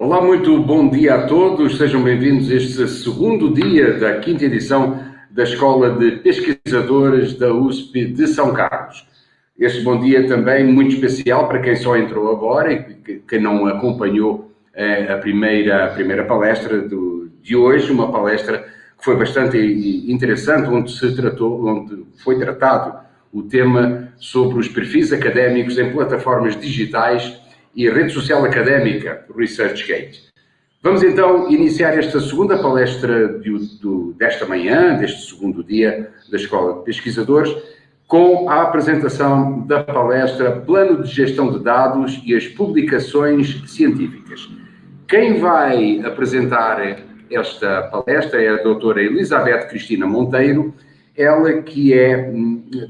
Olá, muito bom dia a todos, sejam bem-vindos a este segundo dia da quinta edição da Escola de Pesquisadores da USP de São Carlos. Este bom dia também muito especial para quem só entrou agora e que não acompanhou a primeira palestra de hoje, uma palestra que foi bastante interessante, onde foi tratado o tema sobre os perfis académicos em plataformas digitais e rede social académica, ResearchGate. Vamos então iniciar esta segunda palestra desta manhã, deste segundo dia da Escola de Pesquisadores, com a apresentação da palestra Plano de Gestão de Dados e as Publicações Científicas. Quem vai apresentar esta palestra é a doutora Elizabeth Cristina Monteiro, ela que é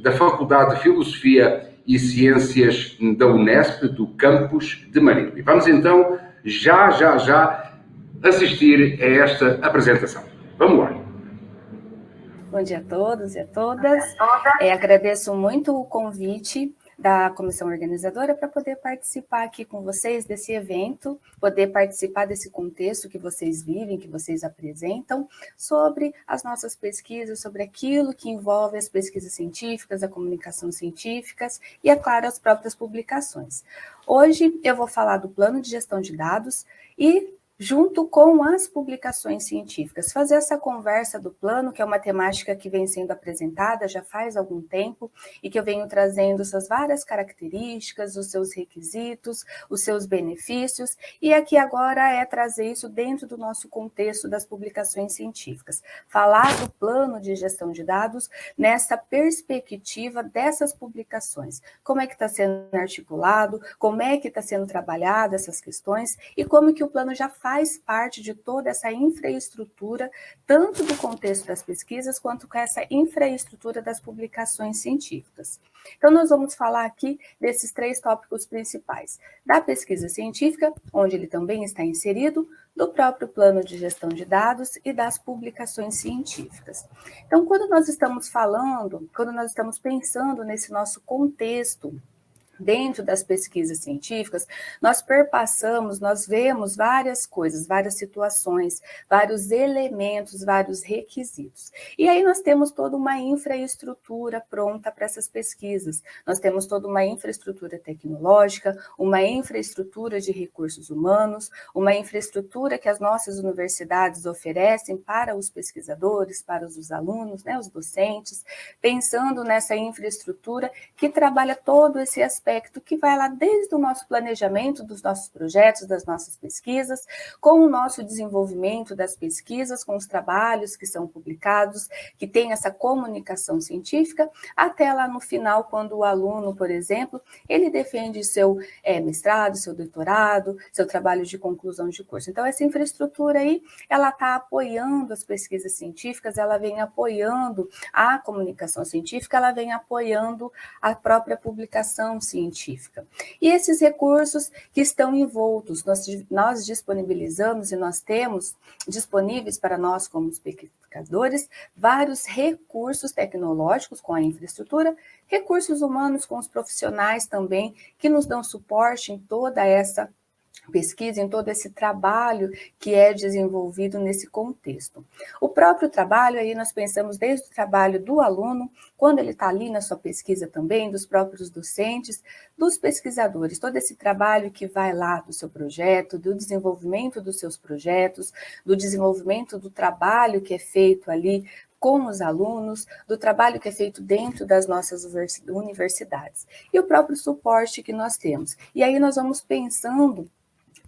da Faculdade de Filosofia e Ciências da Unesp, do campus de Marília. E vamos então já assistir a esta apresentação. Vamos lá. Bom dia a todos e a todas. Agradeço muito o convite da comissão organizadora para poder participar aqui com vocês desse evento, poder participar desse contexto que vocês vivem, que vocês apresentam, sobre as nossas pesquisas, sobre aquilo que envolve as pesquisas científicas, a comunicação científicas e, é claro, as próprias publicações. Hoje eu vou falar do plano de gestão de dados e junto com as publicações científicas, fazer essa conversa do plano, que é uma temática que vem sendo apresentada já faz algum tempo, e que eu venho trazendo essas várias características, os seus requisitos, os seus benefícios, e aqui agora é trazer isso dentro do nosso contexto das publicações científicas. Falar do plano de gestão de dados nessa perspectiva dessas publicações. Como é que está sendo articulado, como é que está sendo trabalhado essas questões, e como que o plano já faz parte de toda essa infraestrutura, tanto do contexto das pesquisas, quanto com essa infraestrutura das publicações científicas. Então, nós vamos falar aqui desses três tópicos principais: da pesquisa científica, onde ele também está inserido, do próprio plano de gestão de dados e das publicações científicas. Então, quando nós estamos pensando nesse nosso contexto, dentro das pesquisas científicas, nós vemos várias coisas, várias situações, vários elementos, vários requisitos. E aí nós temos toda uma infraestrutura pronta para essas pesquisas. Nós temos toda uma infraestrutura tecnológica, uma infraestrutura de recursos humanos, uma infraestrutura que as nossas universidades oferecem para os pesquisadores, para os alunos, né, os docentes, pensando nessa infraestrutura que trabalha todo esse aspecto que vai lá desde o nosso planejamento dos nossos projetos, das nossas pesquisas, com o nosso desenvolvimento das pesquisas, com os trabalhos que são publicados, que tem essa comunicação científica, até lá no final, quando o aluno, por exemplo, ele defende seu mestrado, seu doutorado, seu trabalho de conclusão de curso. Então, essa infraestrutura aí, ela está apoiando as pesquisas científicas, ela vem apoiando a comunicação científica, ela vem apoiando a própria publicação científica. E esses recursos que estão envoltos, nós disponibilizamos e nós temos disponíveis para nós como pesquisadores vários recursos tecnológicos com a infraestrutura, recursos humanos com os profissionais também, que nos dão suporte em toda essa pesquisa, em todo esse trabalho que é desenvolvido nesse contexto. O próprio trabalho, aí nós pensamos desde o trabalho do aluno, quando ele está ali na sua pesquisa também, dos próprios docentes, dos pesquisadores, todo esse trabalho que vai lá do seu projeto, do desenvolvimento dos seus projetos, do desenvolvimento do trabalho que é feito ali com os alunos, do trabalho que é feito dentro das nossas universidades, e o próprio suporte que nós temos. E aí nós vamos pensando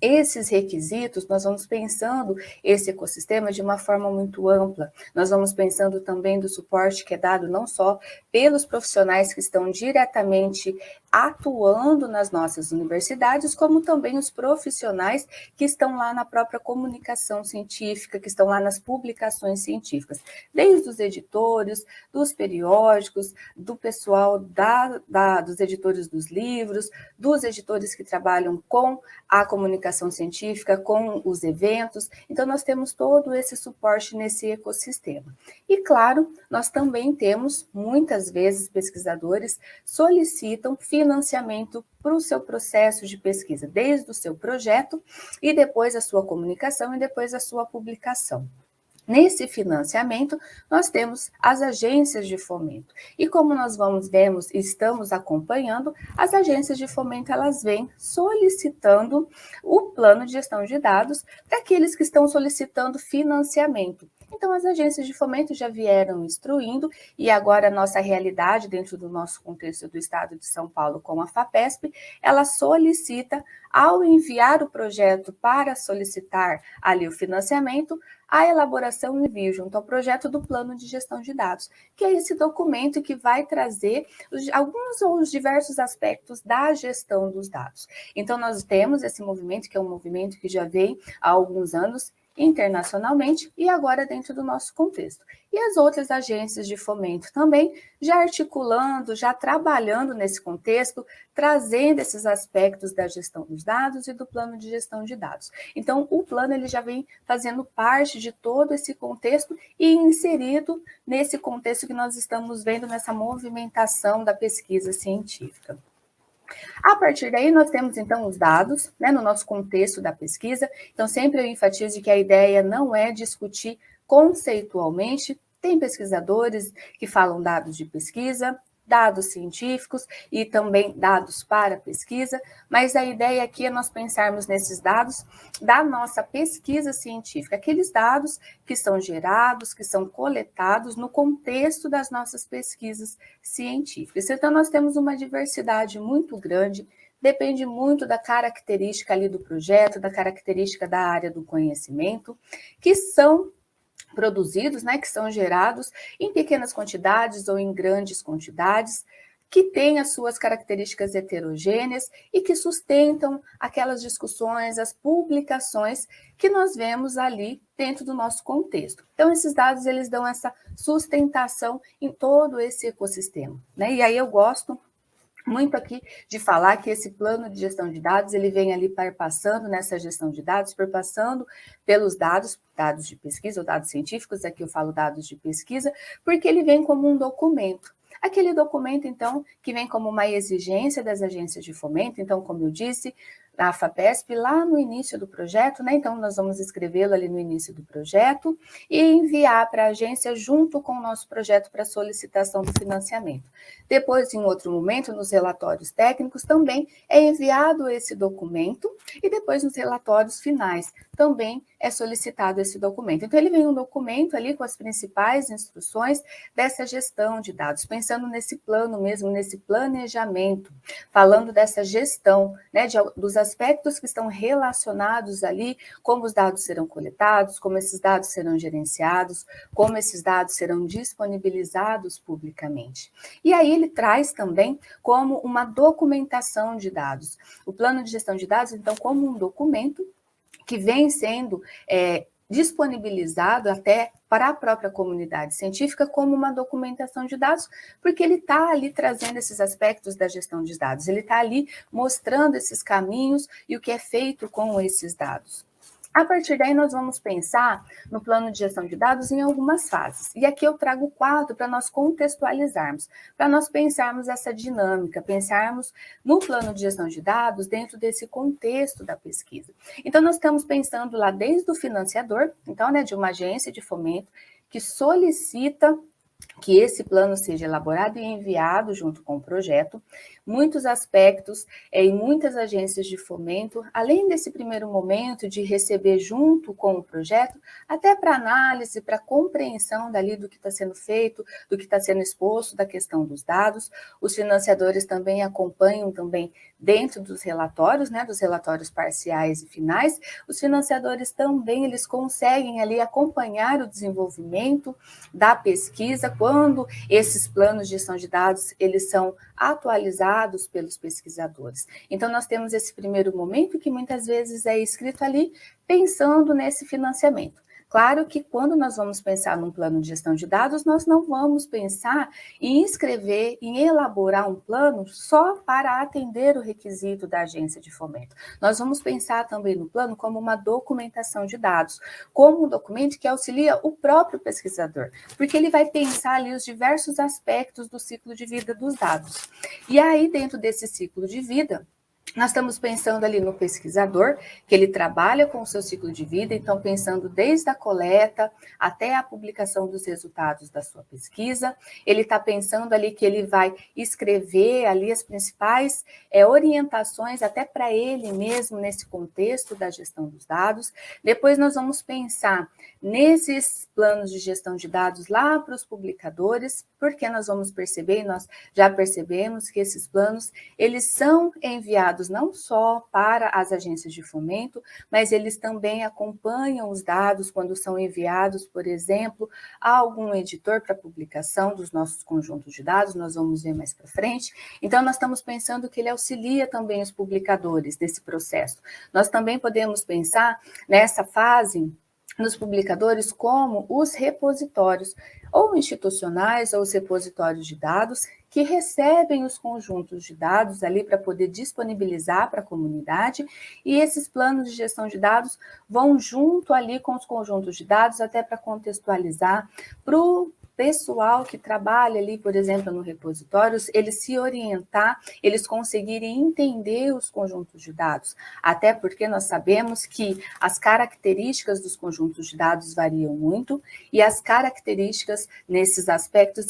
esses requisitos, nós vamos pensando esse ecossistema de uma forma muito ampla. Nós vamos pensando também do suporte que é dado não só pelos profissionais que estão diretamente atuando nas nossas universidades, como também os profissionais que estão lá na própria comunicação científica, que estão lá nas publicações científicas, desde os editores, dos periódicos, do pessoal dos editores dos livros, dos editores que trabalham com a comunicação comunicação científica, com os eventos. Então, nós temos todo esse suporte nesse ecossistema. E, claro, nós também temos, muitas vezes, pesquisadores solicitam financiamento para o seu processo de pesquisa, desde o seu projeto e depois a sua comunicação e depois a sua publicação. Nesse financiamento, nós temos as agências de fomento. E como nós vemos e estamos acompanhando, as agências de fomento, elas vêm solicitando o plano de gestão de dados para aqueles que estão solicitando financiamento. Então, as agências de fomento já vieram instruindo, e agora a nossa realidade, dentro do nosso contexto do Estado de São Paulo, com a FAPESP, ela solicita, ao enviar o projeto para solicitar ali o financiamento, a elaboração e envio junto ao projeto do plano de gestão de dados, que é esse documento que vai trazer alguns ou os diversos aspectos da gestão dos dados. Então, nós temos esse movimento, que é um movimento que já vem há alguns anos, internacionalmente e agora dentro do nosso contexto. E as outras agências de fomento também já articulando, já trabalhando nesse contexto, trazendo esses aspectos da gestão dos dados e do plano de gestão de dados. Então, o plano ele já vem fazendo parte de todo esse contexto e inserido nesse contexto que nós estamos vendo nessa movimentação da pesquisa científica. A partir daí, nós temos, então, os dados, né, no nosso contexto da pesquisa. Então, sempre eu enfatizo que a ideia não é discutir conceitualmente. Tem pesquisadores que falam dados de pesquisa, dados científicos e também dados para pesquisa, mas a ideia aqui é nós pensarmos nesses dados da nossa pesquisa científica, aqueles dados que são gerados, que são coletados no contexto das nossas pesquisas científicas. Então, nós temos uma diversidade muito grande, depende muito da característica ali do projeto, da característica da área do conhecimento, que são produzidos, né, que são gerados em pequenas quantidades ou em grandes quantidades, que têm as suas características heterogêneas e que sustentam aquelas discussões, as publicações que nós vemos ali dentro do nosso contexto. Então, esses dados, eles dão essa sustentação em todo esse ecossistema, né? E aí eu gosto muito aqui de falar que esse plano de gestão de dados, ele vem ali perpassando nessa gestão de dados, perpassando pelos dados de pesquisa ou dados científicos, aqui eu falo dados de pesquisa, porque ele vem como um documento. Aquele documento, então, que vem como uma exigência das agências de fomento, então, como eu disse, a FAPESP, lá no início do projeto, né? Então, nós vamos escrevê-lo ali no início do projeto e enviar para a agência junto com o nosso projeto para solicitação do financiamento. Depois, em outro momento, nos relatórios técnicos, também é enviado esse documento e depois nos relatórios finais também é solicitado esse documento. Então, ele vem um documento ali com as principais instruções dessa gestão de dados, pensando nesse plano mesmo, nesse planejamento, falando dessa gestão, né, dos aspectos que estão relacionados ali, como os dados serão coletados, como esses dados serão gerenciados, como esses dados serão disponibilizados publicamente. E aí ele traz também como uma documentação de dados. O plano de gestão de dados, então, como um documento que vem sendo disponibilizado até para a própria comunidade científica como uma documentação de dados, porque ele está ali trazendo esses aspectos da gestão de dados, ele está ali mostrando esses caminhos e o que é feito com esses dados. A partir daí, nós vamos pensar no plano de gestão de dados em algumas fases. E aqui eu trago 4 para nós contextualizarmos, para nós pensarmos essa dinâmica, pensarmos no plano de gestão de dados dentro desse contexto da pesquisa. Então, nós estamos pensando lá desde o financiador, então, né, de uma agência de fomento que solicita que esse plano seja elaborado e enviado junto com o projeto, muitos aspectos em muitas agências de fomento, além desse primeiro momento de receber junto com o projeto, até para análise, para compreensão dali do que está sendo feito, do que está sendo exposto, da questão dos dados. Os financiadores também acompanham também dentro dos relatórios, né, dos relatórios parciais e finais. Os financiadores também, eles conseguem ali acompanhar o desenvolvimento da pesquisa, quando esses planos de gestão de dados, eles são atualizados pelos pesquisadores. Então, nós temos esse primeiro momento que muitas vezes é escrito ali pensando nesse financiamento. Claro que quando nós vamos pensar num plano de gestão de dados, nós não vamos pensar em escrever, em elaborar um plano só para atender o requisito da agência de fomento. Nós vamos pensar também no plano como uma documentação de dados, como um documento que auxilia o próprio pesquisador, porque ele vai pensar ali os diversos aspectos do ciclo de vida dos dados. E aí, dentro desse ciclo de vida, nós estamos pensando ali no pesquisador, que ele trabalha com o seu ciclo de vida, então pensando desde a coleta até a publicação dos resultados da sua pesquisa, ele está pensando ali que ele vai escrever ali as principais orientações até para ele mesmo nesse contexto da gestão dos dados. Depois nós vamos pensar nesses planos de gestão de dados lá para os publicadores, porque nós vamos perceber, e nós já percebemos que esses planos, eles são enviados não só para as agências de fomento, mas eles também acompanham os dados quando são enviados, por exemplo, a algum editor para publicação dos nossos conjuntos de dados, nós vamos ver mais para frente. Então, nós estamos pensando que ele auxilia também os publicadores nesse processo. Nós também podemos pensar nessa fase nos publicadores como os repositórios, ou institucionais, ou os repositórios de dados, que recebem os conjuntos de dados ali para poder disponibilizar para a comunidade, e esses planos de gestão de dados vão junto ali com os conjuntos de dados, até para contextualizar para o pessoal que trabalha ali, por exemplo, no repositórios, eles se orientar, eles conseguirem entender os conjuntos de dados, até porque nós sabemos que as características dos conjuntos de dados variam muito, e as características nesses aspectos,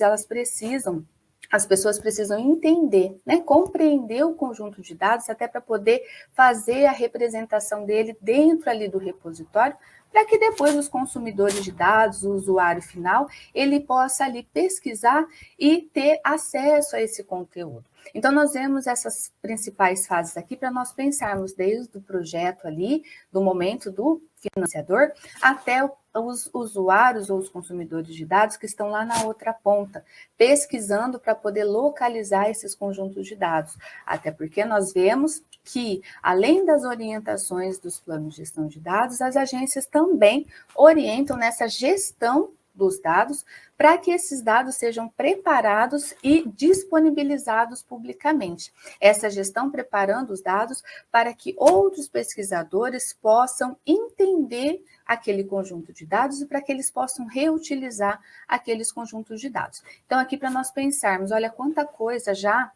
as pessoas precisam entender, né, compreender o conjunto de dados até para poder fazer a representação dele dentro ali do repositório, para que depois os consumidores de dados, o usuário final, ele possa ali pesquisar e ter acesso a esse conteúdo. Então, nós vemos essas principais fases aqui para nós pensarmos desde o projeto ali, do momento do financiador, até os usuários ou os consumidores de dados que estão lá na outra ponta, pesquisando para poder localizar esses conjuntos de dados. Até porque nós vemos que, além das orientações dos planos de gestão de dados, as agências também orientam nessa gestão dos dados para que esses dados sejam preparados e disponibilizados publicamente. Essa gestão preparando os dados para que outros pesquisadores possam entender aquele conjunto de dados e para que eles possam reutilizar aqueles conjuntos de dados. Então, aqui para nós pensarmos, olha quanta coisa já.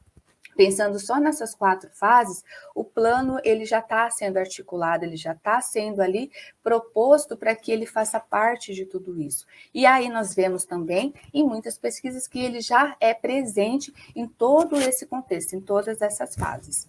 Pensando só nessas 4 fases, o plano ele já está sendo articulado, ele já está sendo ali proposto para que ele faça parte de tudo isso. E aí nós vemos também em muitas pesquisas que ele já é presente em todo esse contexto, em todas essas fases.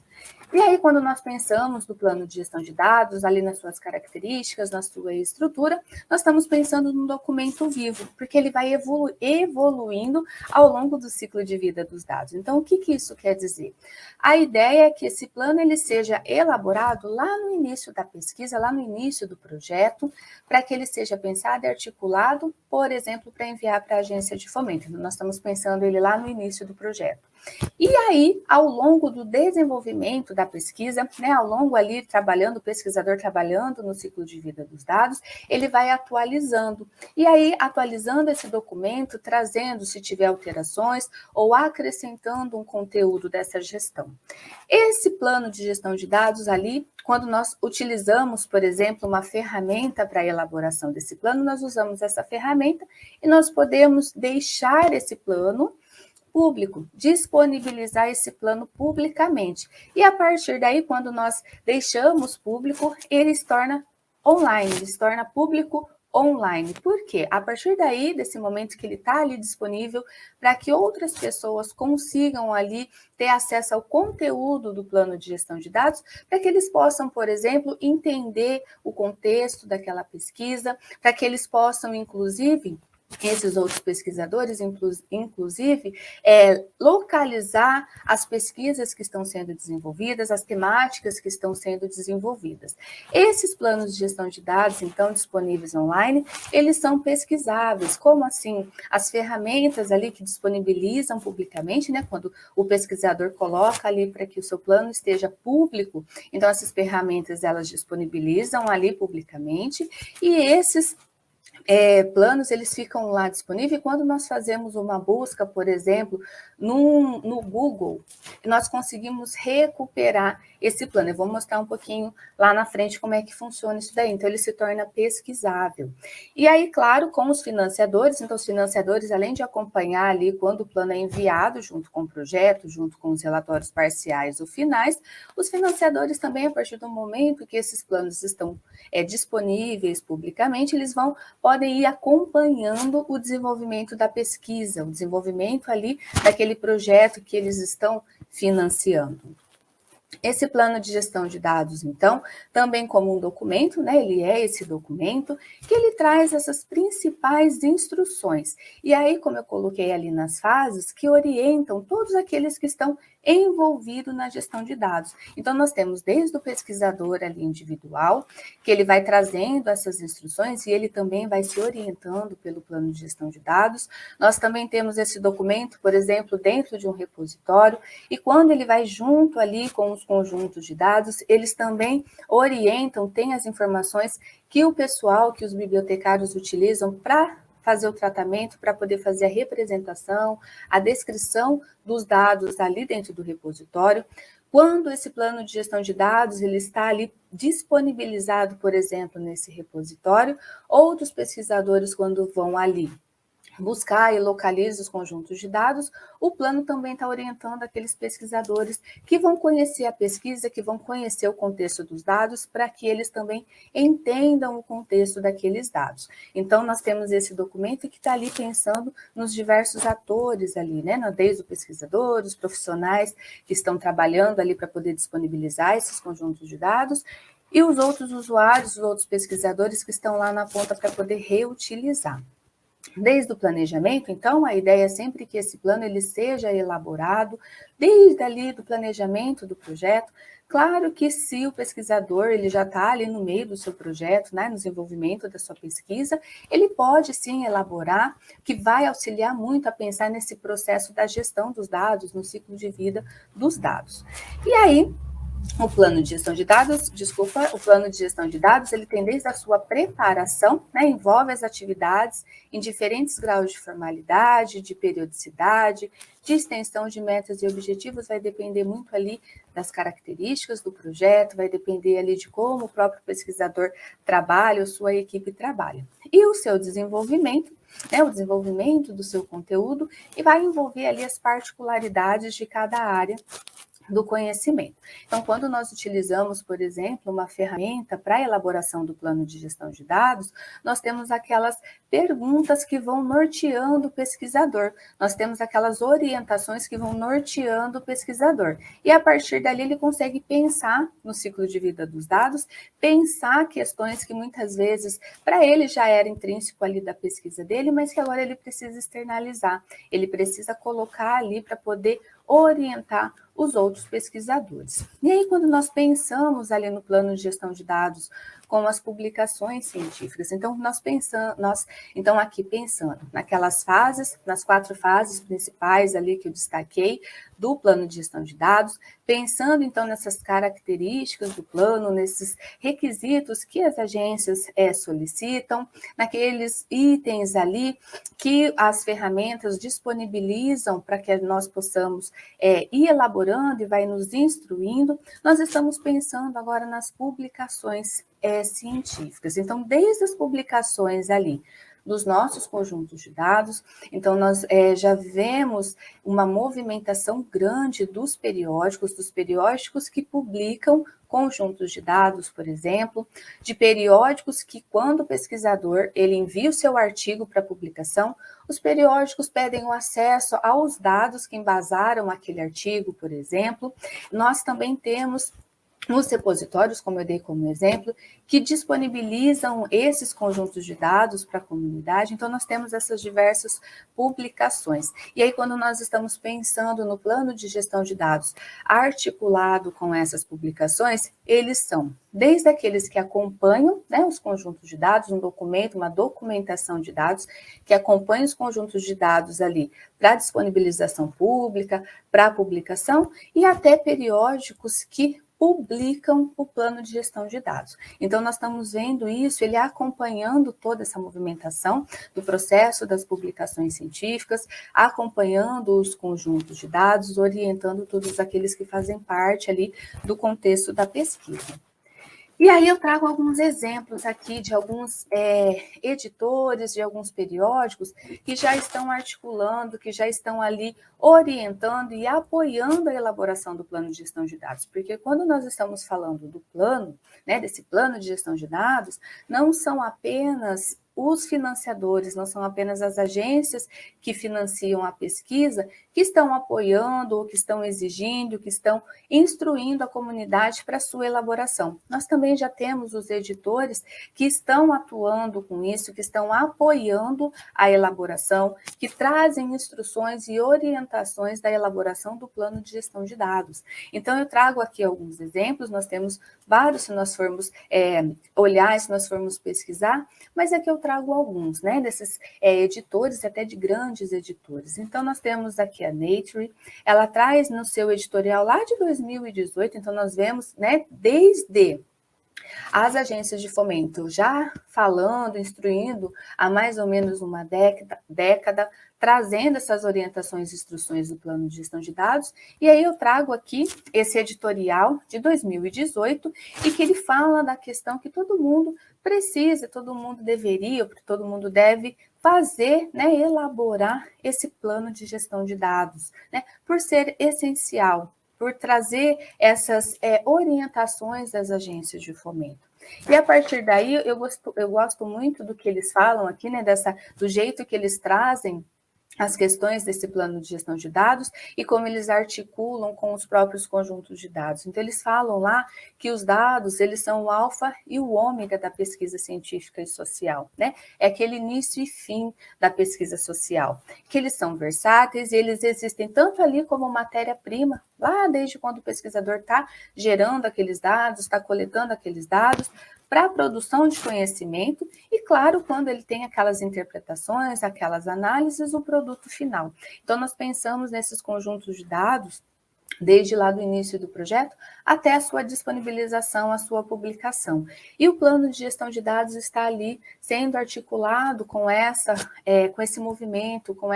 E aí, quando nós pensamos no plano de gestão de dados, ali nas suas características, na sua estrutura, nós estamos pensando num documento vivo, porque ele vai evoluindo ao longo do ciclo de vida dos dados. Então, o que isso quer dizer? A ideia é que esse plano ele seja elaborado lá no início da pesquisa, lá no início do projeto, para que ele seja pensado e articulado, por exemplo, para enviar para a agência de fomento. Então, nós estamos pensando ele lá no início do projeto. E aí, ao longo do desenvolvimento da pesquisa, né, ao longo ali o pesquisador trabalhando no ciclo de vida dos dados, ele vai atualizando. E aí, atualizando esse documento, trazendo, se tiver alterações, ou acrescentando um conteúdo dessa gestão. Esse plano de gestão de dados ali, quando nós utilizamos, por exemplo, uma ferramenta para a elaboração desse plano, nós usamos essa ferramenta e nós podemos deixar esse plano público, disponibilizar esse plano publicamente. E a partir daí, quando nós deixamos público, ele se torna online, ele se torna público online. Por quê? A partir daí, desse momento que ele está ali disponível, para que outras pessoas consigam ali ter acesso ao conteúdo do plano de gestão de dados, para que eles possam, por exemplo, entender o contexto daquela pesquisa, para que eles possam, inclusive, esses outros pesquisadores, inclusive, localizar as pesquisas que estão sendo desenvolvidas, as temáticas que estão sendo desenvolvidas. Esses planos de gestão de dados, então, disponíveis online, eles são pesquisáveis. Como assim? As ferramentas ali que disponibilizam publicamente, né, quando o pesquisador coloca ali para que o seu plano esteja público, então essas ferramentas, elas disponibilizam ali publicamente, e planos, eles ficam lá disponíveis. Quando nós fazemos uma busca, por exemplo, no Google, nós conseguimos recuperar esse plano. Eu vou mostrar um pouquinho lá na frente como é que funciona isso daí. Então, ele se torna pesquisável. E aí, claro, com os financiadores, então os financiadores, além de acompanhar ali quando o plano é enviado, junto com o projeto, junto com os relatórios parciais ou finais, os financiadores também, a partir do momento que esses planos estão disponíveis publicamente, eles podem ir acompanhando o desenvolvimento da pesquisa, o desenvolvimento ali daquele projeto que eles estão financiando. Esse plano de gestão de dados, então, também como um documento, né? Ele é esse documento que ele traz essas principais instruções. E aí, como eu coloquei ali nas fases, que orientam todos aqueles que estão envolvidos na gestão de dados. Então, nós temos desde o pesquisador ali individual, que ele vai trazendo essas instruções e ele também vai se orientando pelo plano de gestão de dados. Nós também temos esse documento, por exemplo, dentro de um repositório, e quando ele vai junto ali com os conjuntos de dados, eles também orientam, têm as informações que o pessoal, que os bibliotecários utilizam para fazer o tratamento, para poder fazer a representação, a descrição dos dados ali dentro do repositório. Quando esse plano de gestão de dados ele está ali disponibilizado, por exemplo, nesse repositório, outros pesquisadores, quando vão ali buscar e localizar os conjuntos de dados, o plano também está orientando aqueles pesquisadores que vão conhecer a pesquisa, que vão conhecer o contexto dos dados, para que eles também entendam o contexto daqueles dados. Então, nós temos esse documento que está ali pensando nos diversos atores ali, né? Desde o pesquisador, os profissionais que estão trabalhando ali para poder disponibilizar esses conjuntos de dados, e os outros usuários, os outros pesquisadores que estão lá na ponta para poder reutilizar. Desde o planejamento, então, a ideia é sempre que esse plano ele seja elaborado desde ali do planejamento do projeto. Claro que se o pesquisador ele já está ali no meio do seu projeto, né, no desenvolvimento da sua pesquisa, ele pode sim elaborar, que vai auxiliar muito a pensar nesse processo da gestão dos dados, no ciclo de vida dos dados. E aí, o plano de gestão de dados, o plano de gestão de dados, ele tem desde a sua preparação, né, envolve as atividades em diferentes graus de formalidade, de periodicidade, de extensão de metas e objetivos, vai depender muito ali das características do projeto, vai depender ali de como o próprio pesquisador trabalha, ou sua equipe trabalha. E o seu desenvolvimento, né, o desenvolvimento do seu conteúdo, e vai envolver ali as particularidades de cada área do conhecimento. Então, quando nós utilizamos, por exemplo, uma ferramenta para a elaboração do plano de gestão de dados, nós temos aquelas perguntas que vão norteando o pesquisador, nós temos aquelas orientações que vão norteando o pesquisador. E a partir dali ele consegue pensar no ciclo de vida dos dados, pensar questões que muitas vezes para ele já era intrínseco ali da pesquisa dele, mas que agora ele precisa externalizar, ele precisa colocar ali para poder orientar os outros pesquisadores. E aí, quando nós pensamos ali no plano de gestão de dados com as publicações científicas, então então aqui pensando naquelas fases, nas 4 fases principais ali que eu destaquei do plano de gestão de dados, pensando então nessas características do plano, nesses requisitos que as agências solicitam, naqueles itens ali que as ferramentas disponibilizam para que nós possamos ir elaborando e vai nos instruindo, nós estamos pensando agora nas publicações científicas. Então, desde as publicações ali dos nossos conjuntos de dados, então nós já vemos uma movimentação grande dos periódicos que publicam conjuntos de dados, por exemplo, de periódicos que quando o pesquisador ele envia o seu artigo para publicação, os periódicos pedem o acesso aos dados que embasaram aquele artigo, por exemplo. Nós também temos os repositórios, como eu dei como exemplo, que disponibilizam esses conjuntos de dados para a comunidade. Então, nós temos essas diversas publicações. E aí, quando nós estamos pensando no plano de gestão de dados articulado com essas publicações, eles são desde aqueles que acompanham, né, os conjuntos de dados, um documento, uma documentação de dados, que acompanha os conjuntos de dados ali para disponibilização pública, para publicação, e até periódicos que publicam o plano de gestão de dados. Então, nós estamos vendo isso, ele acompanhando toda essa movimentação do processo das publicações científicas, acompanhando os conjuntos de dados, orientando todos aqueles que fazem parte ali do contexto da pesquisa. E aí eu trago alguns exemplos aqui de alguns editores, de alguns periódicos que já estão articulando, que já estão ali orientando e apoiando a elaboração do plano de gestão de dados. Porque quando nós estamos falando do plano, né, desse plano de gestão de dados, não são apenas os financiadores, não são apenas as agências que financiam a pesquisa, que estão apoiando, ou que estão exigindo, que estão instruindo a comunidade para a sua elaboração. Nós também já temos os editores que estão atuando com isso, que estão apoiando a elaboração, que trazem instruções e orientações da elaboração do plano de gestão de dados. Então, eu trago aqui alguns exemplos, nós temos vários, se nós formos olhar, se nós formos pesquisar, mas aqui eu trago alguns, né, desses editores, até de grandes editores. Então, nós temos aqui a Nature, ela traz no seu editorial lá de 2018, então nós vemos, né, desde as agências de fomento já falando, instruindo há mais ou menos uma década, trazendo essas orientações e instruções do plano de gestão de dados, e aí eu trago aqui esse editorial de 2018, e que ele fala da questão que todo mundo precisa, todo mundo deveria, todo mundo deve fazer, né, elaborar esse plano de gestão de dados, né, por ser essencial, por trazer essas orientações das agências de fomento. E a partir daí, eu gosto muito do que eles falam aqui, né, do jeito que eles trazem as questões desse plano de gestão de dados e como eles articulam com os próprios conjuntos de dados. Então, eles falam lá que os dados, eles são o alfa e o ômega da pesquisa científica e social, né? É aquele início e fim da pesquisa social, que eles são versáteis e eles existem tanto ali como matéria-prima, lá desde quando o pesquisador está gerando aqueles dados, está coletando aqueles dados, para a produção de conhecimento e, claro, quando ele tem aquelas interpretações, aquelas análises, o produto final. Então, nós pensamos nesses conjuntos de dados desde lá do início do projeto até a sua disponibilização, a sua publicação. E o plano de gestão de dados está ali sendo articulado com esse movimento, com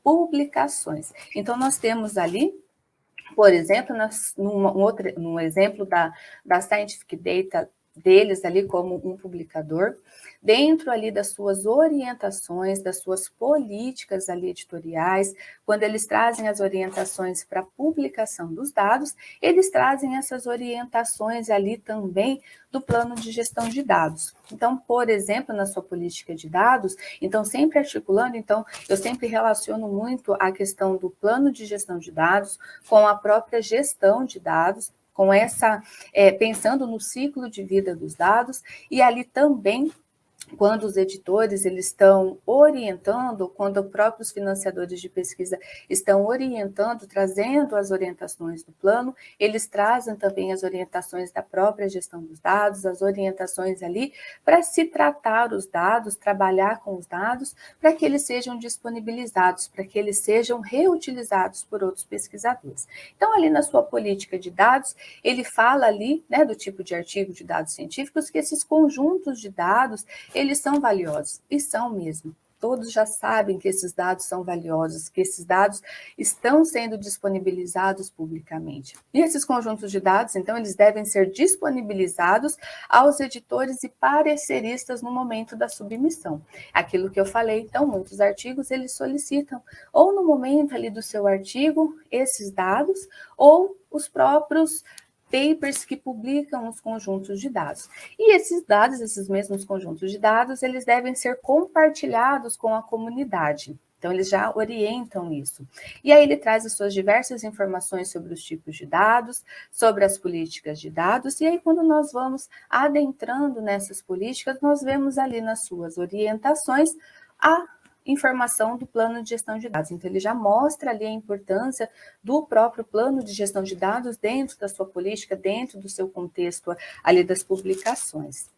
publicações. Então, nós temos ali, por exemplo, num exemplo da Scientific Data deles ali como um publicador, dentro ali das suas orientações, das suas políticas ali editoriais, quando eles trazem as orientações para a publicação dos dados, eles trazem essas orientações ali também do plano de gestão de dados. Então, por exemplo, na sua política de dados, então sempre articulando, então eu sempre relaciono muito a questão do plano de gestão de dados com a própria gestão de dados, com pensando no ciclo de vida dos dados, e ali também, quando os editores eles estão orientando, quando os próprios financiadores de pesquisa estão orientando, trazendo as orientações do plano, eles trazem também as orientações da própria gestão dos dados, as orientações ali para se tratar os dados, trabalhar com os dados, para que eles sejam disponibilizados, para que eles sejam reutilizados por outros pesquisadores. Então, ali na sua política de dados, ele fala ali, né, do tipo de artigo de dados científicos, que esses conjuntos de dados, eles são valiosos, e são mesmo. Todos já sabem que esses dados são valiosos, que esses dados estão sendo disponibilizados publicamente. E esses conjuntos de dados, então, eles devem ser disponibilizados aos editores e pareceristas no momento da submissão. Aquilo que eu falei, então, muitos artigos, eles solicitam, ou no momento ali do seu artigo, esses dados, ou os próprios papers que publicam os conjuntos de dados. E esses dados, esses mesmos conjuntos de dados, eles devem ser compartilhados com a comunidade. Então, eles já orientam isso. E aí ele traz as suas diversas informações sobre os tipos de dados, sobre as políticas de dados, e aí quando nós vamos adentrando nessas políticas, nós vemos ali nas suas orientações a informação do plano de gestão de dados. Então, ele já mostra ali a importância do próprio plano de gestão de dados dentro da sua política, dentro do seu contexto ali das publicações.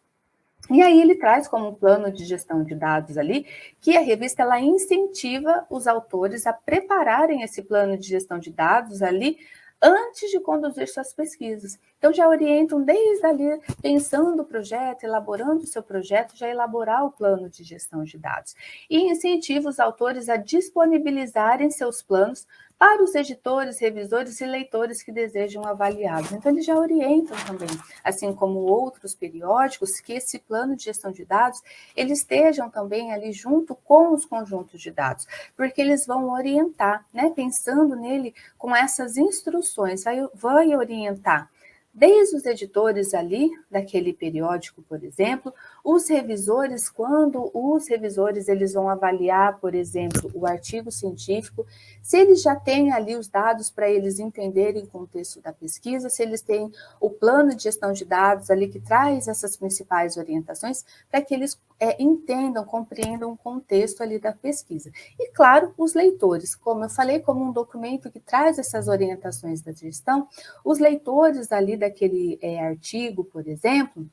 E aí ele traz como um plano de gestão de dados ali, que a revista ela incentiva os autores a prepararem esse plano de gestão de dados ali antes de conduzir suas pesquisas. Então, já orientam desde ali, pensando o projeto, elaborando o seu projeto, já elaborar o plano de gestão de dados. E incentiva os autores a disponibilizarem seus planos para os editores, revisores e leitores que desejam avaliá-los. Então, eles já orientam também, assim como outros periódicos, que esse plano de gestão de dados, eles estejam também ali junto com os conjuntos de dados, porque eles vão orientar, né, pensando nele com essas instruções, vai orientar desde os editores ali, daquele periódico, por exemplo, os revisores, quando os revisores eles vão avaliar, por exemplo, o artigo científico, se eles já têm ali os dados para eles entenderem o contexto da pesquisa, se eles têm o plano de gestão de dados ali que traz essas principais orientações, para que eles entendam, compreendam o contexto ali da pesquisa. E, claro, os leitores, como eu falei, como um documento que traz essas orientações da gestão, os leitores ali daquele artigo, por exemplo,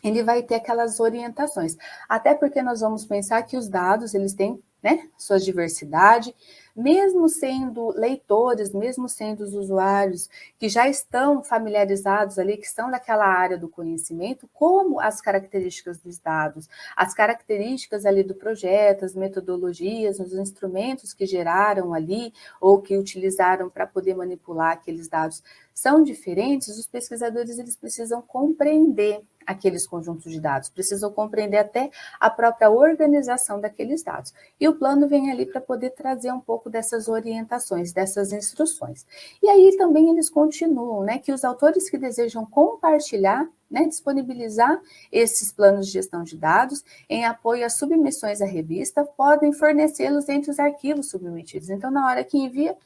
ele vai ter aquelas orientações. Até porque nós vamos pensar que os dados, eles têm, né, sua diversidade, mesmo sendo leitores, mesmo sendo os usuários que já estão familiarizados ali, que estão daquela área do conhecimento, como as características dos dados, as características ali do projeto, as metodologias, os instrumentos que geraram ali ou que utilizaram para poder manipular aqueles dados são diferentes, os pesquisadores eles precisam compreender aqueles conjuntos de dados, precisam compreender até a própria organização daqueles dados. E o plano vem ali para poder trazer um pouco dessas orientações, dessas instruções. E aí também eles continuam, né, que os autores que desejam compartilhar, né, disponibilizar esses planos de gestão de dados em apoio às submissões à revista, podem fornecê-los entre os arquivos submetidos. Então, na hora que envia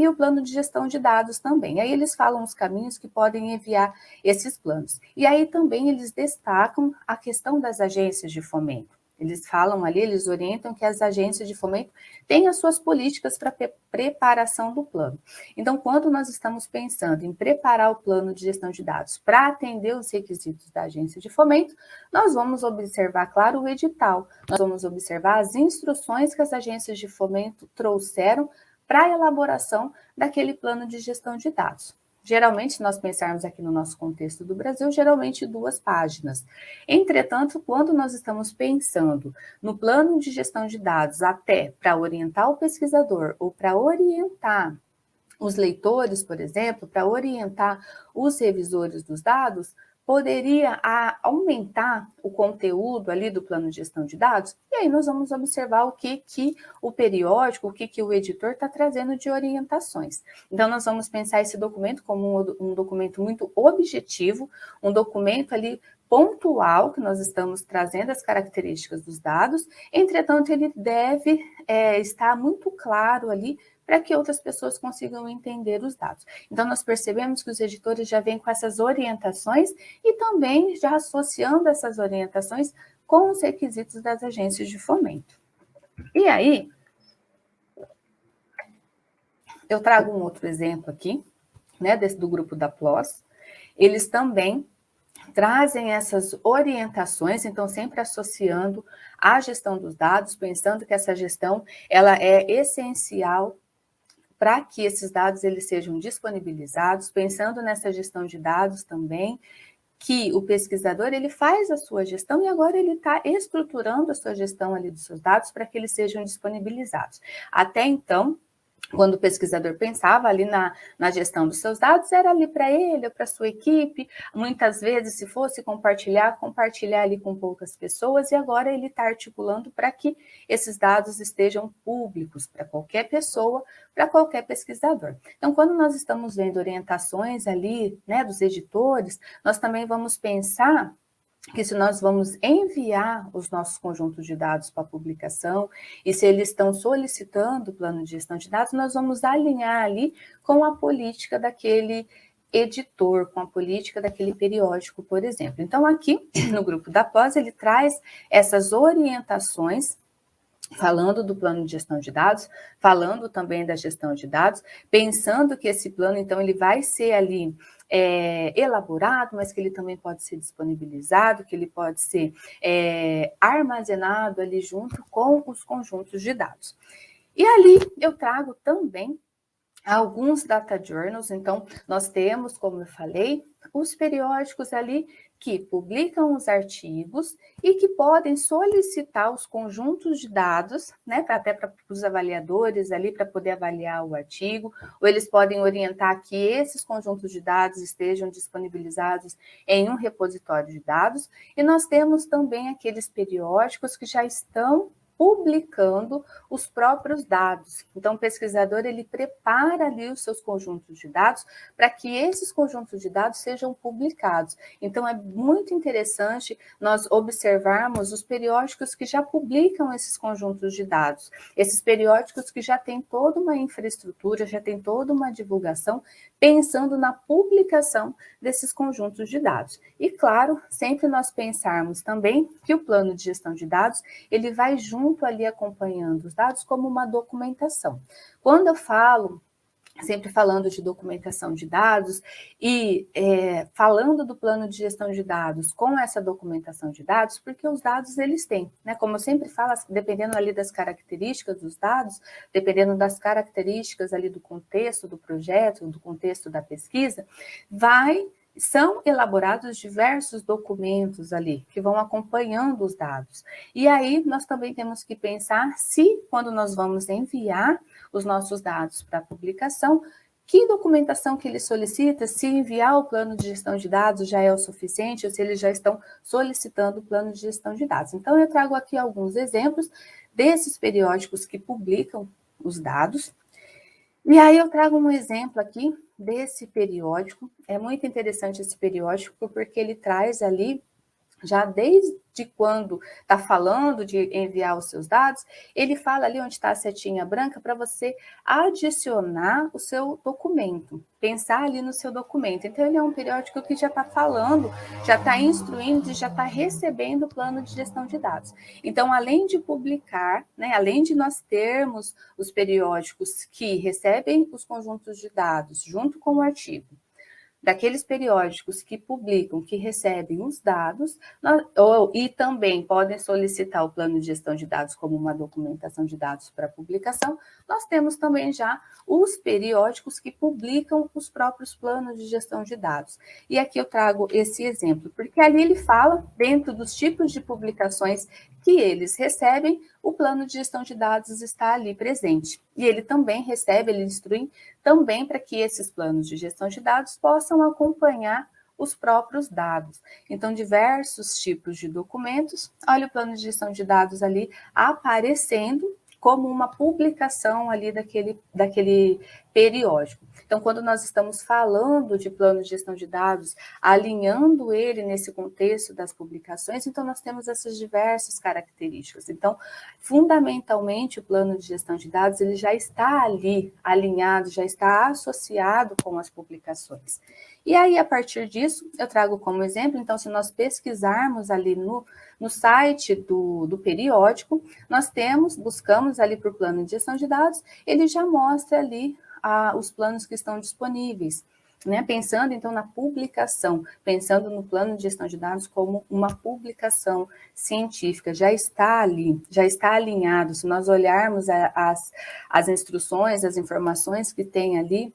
o plano de gestão de dados também. Aí eles falam os caminhos que podem enviar esses planos. E aí também eles destacam a questão das agências de fomento. Eles falam ali, eles orientam que as agências de fomento têm as suas políticas para preparação do plano. Então, quando nós estamos pensando em preparar o plano de gestão de dados para atender os requisitos da agência de fomento, nós vamos observar, claro, o edital, nós vamos observar as instruções que as agências de fomento trouxeram para a elaboração daquele plano de gestão de dados. Geralmente, se nós pensarmos aqui no nosso contexto do Brasil, geralmente 2 páginas. Entretanto, quando nós estamos pensando no plano de gestão de dados até para orientar o pesquisador ou para orientar os leitores, por exemplo, para orientar os revisores dos dados, poderia aumentar o conteúdo ali do plano de gestão de dados? E aí nós vamos observar o que o periódico, o que o editor está trazendo de orientações. Então, nós vamos pensar esse documento como um documento muito objetivo, um documento ali pontual, que nós estamos trazendo as características dos dados, entretanto, ele deve estar muito claro ali para que outras pessoas consigam entender os dados. Então, nós percebemos que os editores já vêm com essas orientações e também já associando essas orientações com os requisitos das agências de fomento. E aí, eu trago um outro exemplo aqui, né, do grupo da PLOS. Eles também trazem essas orientações, então sempre associando a gestão dos dados, pensando que essa gestão ela é essencial para que esses dados eles sejam disponibilizados, pensando nessa gestão de dados também, que o pesquisador ele faz a sua gestão e agora ele está estruturando a sua gestão ali dos seus dados para que eles sejam disponibilizados. Até então, quando o pesquisador pensava ali na gestão dos seus dados, era ali para ele ou para a sua equipe, muitas vezes, se fosse compartilhar ali com poucas pessoas, e agora ele está articulando para que esses dados estejam públicos para qualquer pessoa, para qualquer pesquisador. Então, quando nós estamos vendo orientações ali, né, dos editores, nós também vamos pensar que se nós vamos enviar os nossos conjuntos de dados para publicação, e se eles estão solicitando o plano de gestão de dados, nós vamos alinhar ali com a política daquele editor, com a política daquele periódico, por exemplo. Então, aqui no grupo da PLOS, ele traz essas orientações, falando do plano de gestão de dados, falando também da gestão de dados, pensando que esse plano, então, ele vai ser ali elaborado, mas que ele também pode ser disponibilizado, que ele pode ser armazenado ali junto com os conjuntos de dados. E ali eu trago também alguns data journals. Então, nós temos, como eu falei, os periódicos ali que publicam os artigos e que podem solicitar os conjuntos de dados, né, até para os avaliadores ali, para poder avaliar o artigo, ou eles podem orientar que esses conjuntos de dados estejam disponibilizados em um repositório de dados, e nós temos também aqueles periódicos que já estão publicando os próprios dados. Então, o pesquisador, ele prepara ali os seus conjuntos de dados para que esses conjuntos de dados sejam publicados. Então, é muito interessante nós observarmos os periódicos que já publicam esses conjuntos de dados, esses periódicos que já têm toda uma infraestrutura, já têm toda uma divulgação, pensando na publicação desses conjuntos de dados. E, claro, sempre nós pensarmos também que o plano de gestão de dados, ele vai junto ali acompanhando os dados como uma documentação. Quando eu falo, sempre falando de documentação de dados e falando do plano de gestão de dados com essa documentação de dados, porque os dados eles têm, né? Como eu sempre falo, dependendo ali das características dos dados, dependendo das características ali do contexto do projeto, do contexto da pesquisa, são elaborados diversos documentos ali, que vão acompanhando os dados. E aí, nós também temos que pensar se, quando nós vamos enviar os nossos dados para publicação, que documentação que ele solicita, se enviar o plano de gestão de dados já é o suficiente, ou se eles já estão solicitando o plano de gestão de dados. Então, eu trago aqui alguns exemplos desses periódicos que publicam os dados. E aí eu trago um exemplo aqui desse periódico. É muito interessante esse periódico, porque ele traz ali, já desde quando está falando de enviar os seus dados, ele fala ali onde está a setinha branca para você adicionar o seu documento, pensar ali no seu documento. Então, ele é um periódico que já está falando, já está instruindo e já está recebendo o plano de gestão de dados. Então, além de publicar, né, além de nós termos os periódicos que recebem os conjuntos de dados junto com o artigo, daqueles periódicos que publicam, que recebem os dados, e também podem solicitar o plano de gestão de dados como uma documentação de dados para publicação, nós temos também já os periódicos que publicam os próprios planos de gestão de dados. E aqui eu trago esse exemplo, porque ali ele fala, dentro dos tipos de publicações que eles recebem, o plano de gestão de dados está ali presente. E ele também recebe, ele instrui também para que esses planos de gestão de dados possam acompanhar os próprios dados. Então, diversos tipos de documentos, olha o plano de gestão de dados ali aparecendo como uma publicação ali daquele periódico. Então, quando nós estamos falando de plano de gestão de dados, alinhando ele nesse contexto das publicações, então nós temos essas diversas características. Então, fundamentalmente, o plano de gestão de dados, ele já está ali alinhado, já está associado com as publicações. E aí, a partir disso, eu trago como exemplo, então, se nós pesquisarmos ali no site do periódico, nós buscamos ali por plano de gestão de dados, ele já mostra ali os planos que estão disponíveis, né? Pensando então na publicação, pensando no plano de gestão de dados como uma publicação científica, já está ali, já está alinhado. Se nós olharmos as instruções, as informações que tem ali,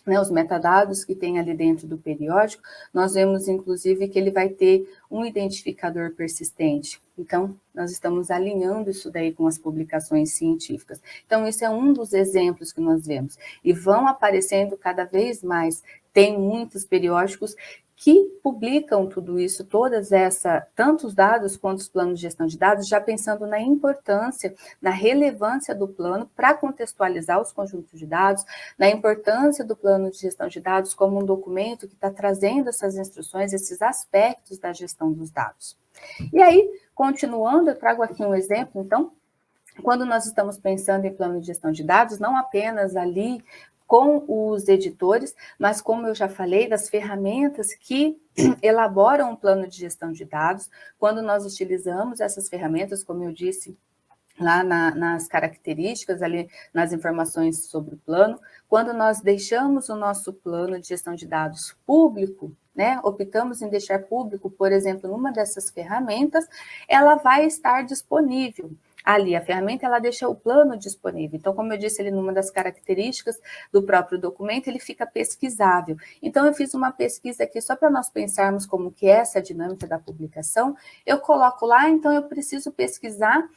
né, os metadados que tem ali dentro do periódico, nós vemos, inclusive, que ele vai ter um identificador persistente. Então, nós estamos alinhando isso daí com as publicações científicas. Então, isso é um dos exemplos que nós vemos. E vão aparecendo cada vez mais. Tem muitos periódicos que publicam tudo isso, tanto os dados quanto os planos de gestão de dados, já pensando na importância, na relevância do plano para contextualizar os conjuntos de dados, na importância do plano de gestão de dados como um documento que está trazendo essas instruções, esses aspectos da gestão dos dados. E aí, continuando, eu trago aqui um exemplo, então, quando nós estamos pensando em plano de gestão de dados, não apenas ali com os editores, mas como eu já falei, das ferramentas que elaboram um plano de gestão de dados, quando nós utilizamos essas ferramentas, como eu disse, lá nas características, ali nas informações sobre o plano, quando nós deixamos o nosso plano de gestão de dados público, né, optamos em deixar público, por exemplo, numa dessas ferramentas, ela vai estar disponível ali a ferramenta, ela deixa o plano disponível. Então, como eu disse ali, numa das características do próprio documento, ele fica pesquisável. Então, eu fiz uma pesquisa aqui só para nós pensarmos como que é essa dinâmica da publicação. Eu coloco lá, então eu preciso pesquisar,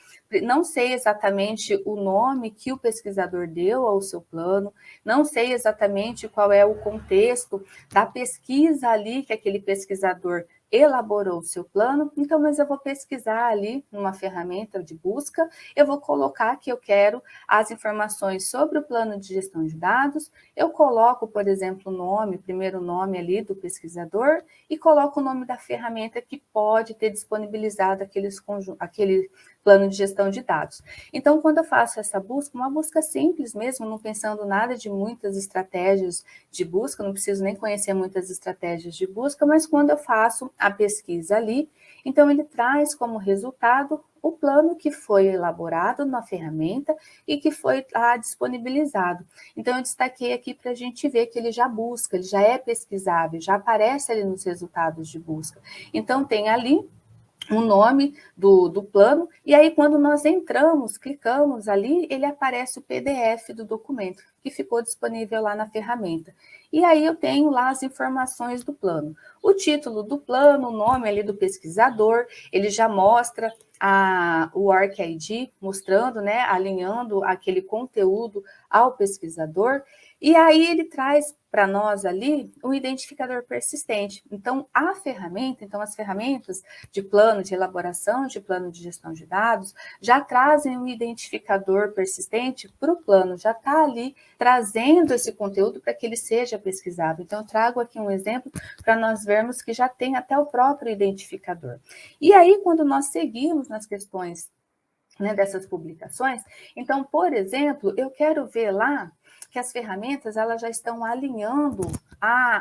não sei exatamente o nome que o pesquisador deu ao seu plano, não sei exatamente qual é o contexto da pesquisa ali que aquele pesquisador elaborou o seu plano, então, mas eu vou pesquisar ali numa ferramenta de busca, eu vou colocar que eu quero as informações sobre o plano de gestão de dados, eu coloco, por exemplo, o nome, o primeiro nome ali do pesquisador, e coloco o nome da ferramenta que pode ter disponibilizado aquele plano de gestão de dados. Então, quando eu faço essa busca, uma busca simples mesmo, não pensando nada de muitas estratégias de busca, não preciso nem conhecer muitas estratégias de busca, mas quando eu faço a pesquisa ali, então ele traz como resultado o plano que foi elaborado na ferramenta e que foi lá disponibilizado. Então, eu destaquei aqui para a gente ver que ele já busca, ele já é pesquisável, já aparece ali nos resultados de busca. Então, tem ali o nome do plano, e aí quando nós entramos, clicamos ali, ele aparece o PDF do documento, que ficou disponível lá na ferramenta. E aí eu tenho lá as informações do plano. O título do plano, o nome ali do pesquisador, ele já mostra o ORCID, mostrando, né, alinhando aquele conteúdo ao pesquisador, e aí ele traz para nós ali um identificador persistente. Então, as ferramentas de plano de elaboração, de plano de gestão de dados, já trazem um identificador persistente para o plano, já está ali trazendo esse conteúdo para que ele seja pesquisável. Então, eu trago aqui um exemplo para nós vermos que já tem até o próprio identificador. E aí, quando nós seguimos nas questões, né, dessas publicações, então, por exemplo, eu quero ver lá que as ferramentas elas já estão alinhando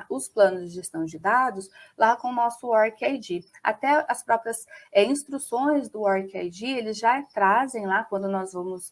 os planos de gestão de dados lá com o nosso ORCID. Até as próprias instruções do ORCID, eles já trazem lá, quando nós vamos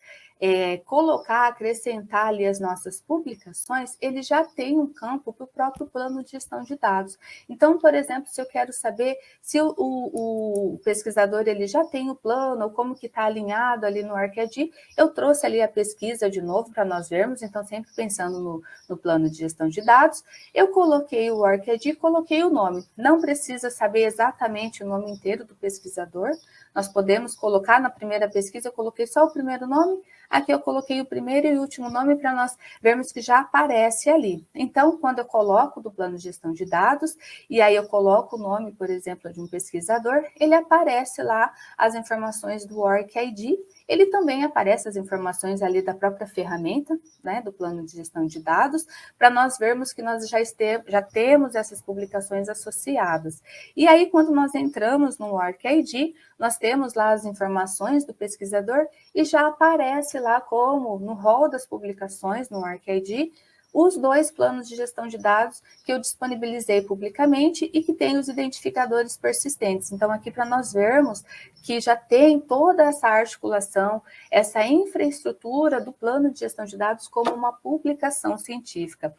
colocar, acrescentar ali as nossas publicações, ele já tem um campo para o próprio plano de gestão de dados. Então, por exemplo, se eu quero saber se o pesquisador ele já tem o plano, ou como que está alinhado ali no ORCID, eu trouxe ali a pesquisa de novo para nós vermos, então sempre pensando no plano de gestão de dados, eu coloquei o ORCID, coloquei o nome. Não precisa saber exatamente o nome inteiro do pesquisador, nós podemos colocar na primeira pesquisa, eu coloquei só o primeiro nome, aqui eu coloquei o primeiro e o último nome para nós vermos que já aparece ali. Então, quando eu coloco do plano de gestão de dados, e aí eu coloco o nome, por exemplo, de um pesquisador, ele aparece lá as informações do ORCID, ele também aparece as informações ali da própria ferramenta, né, do plano de gestão de dados, para nós vermos que nós já temos essas publicações associadas. E aí, quando nós entramos no ORCID, nós temos lá as informações do pesquisador e já aparece lá como no rol das publicações no ORCID, os dois planos de gestão de dados que eu disponibilizei publicamente e que tem os identificadores persistentes. Então, aqui para nós vermos que já tem toda essa articulação, essa infraestrutura do plano de gestão de dados como uma publicação científica,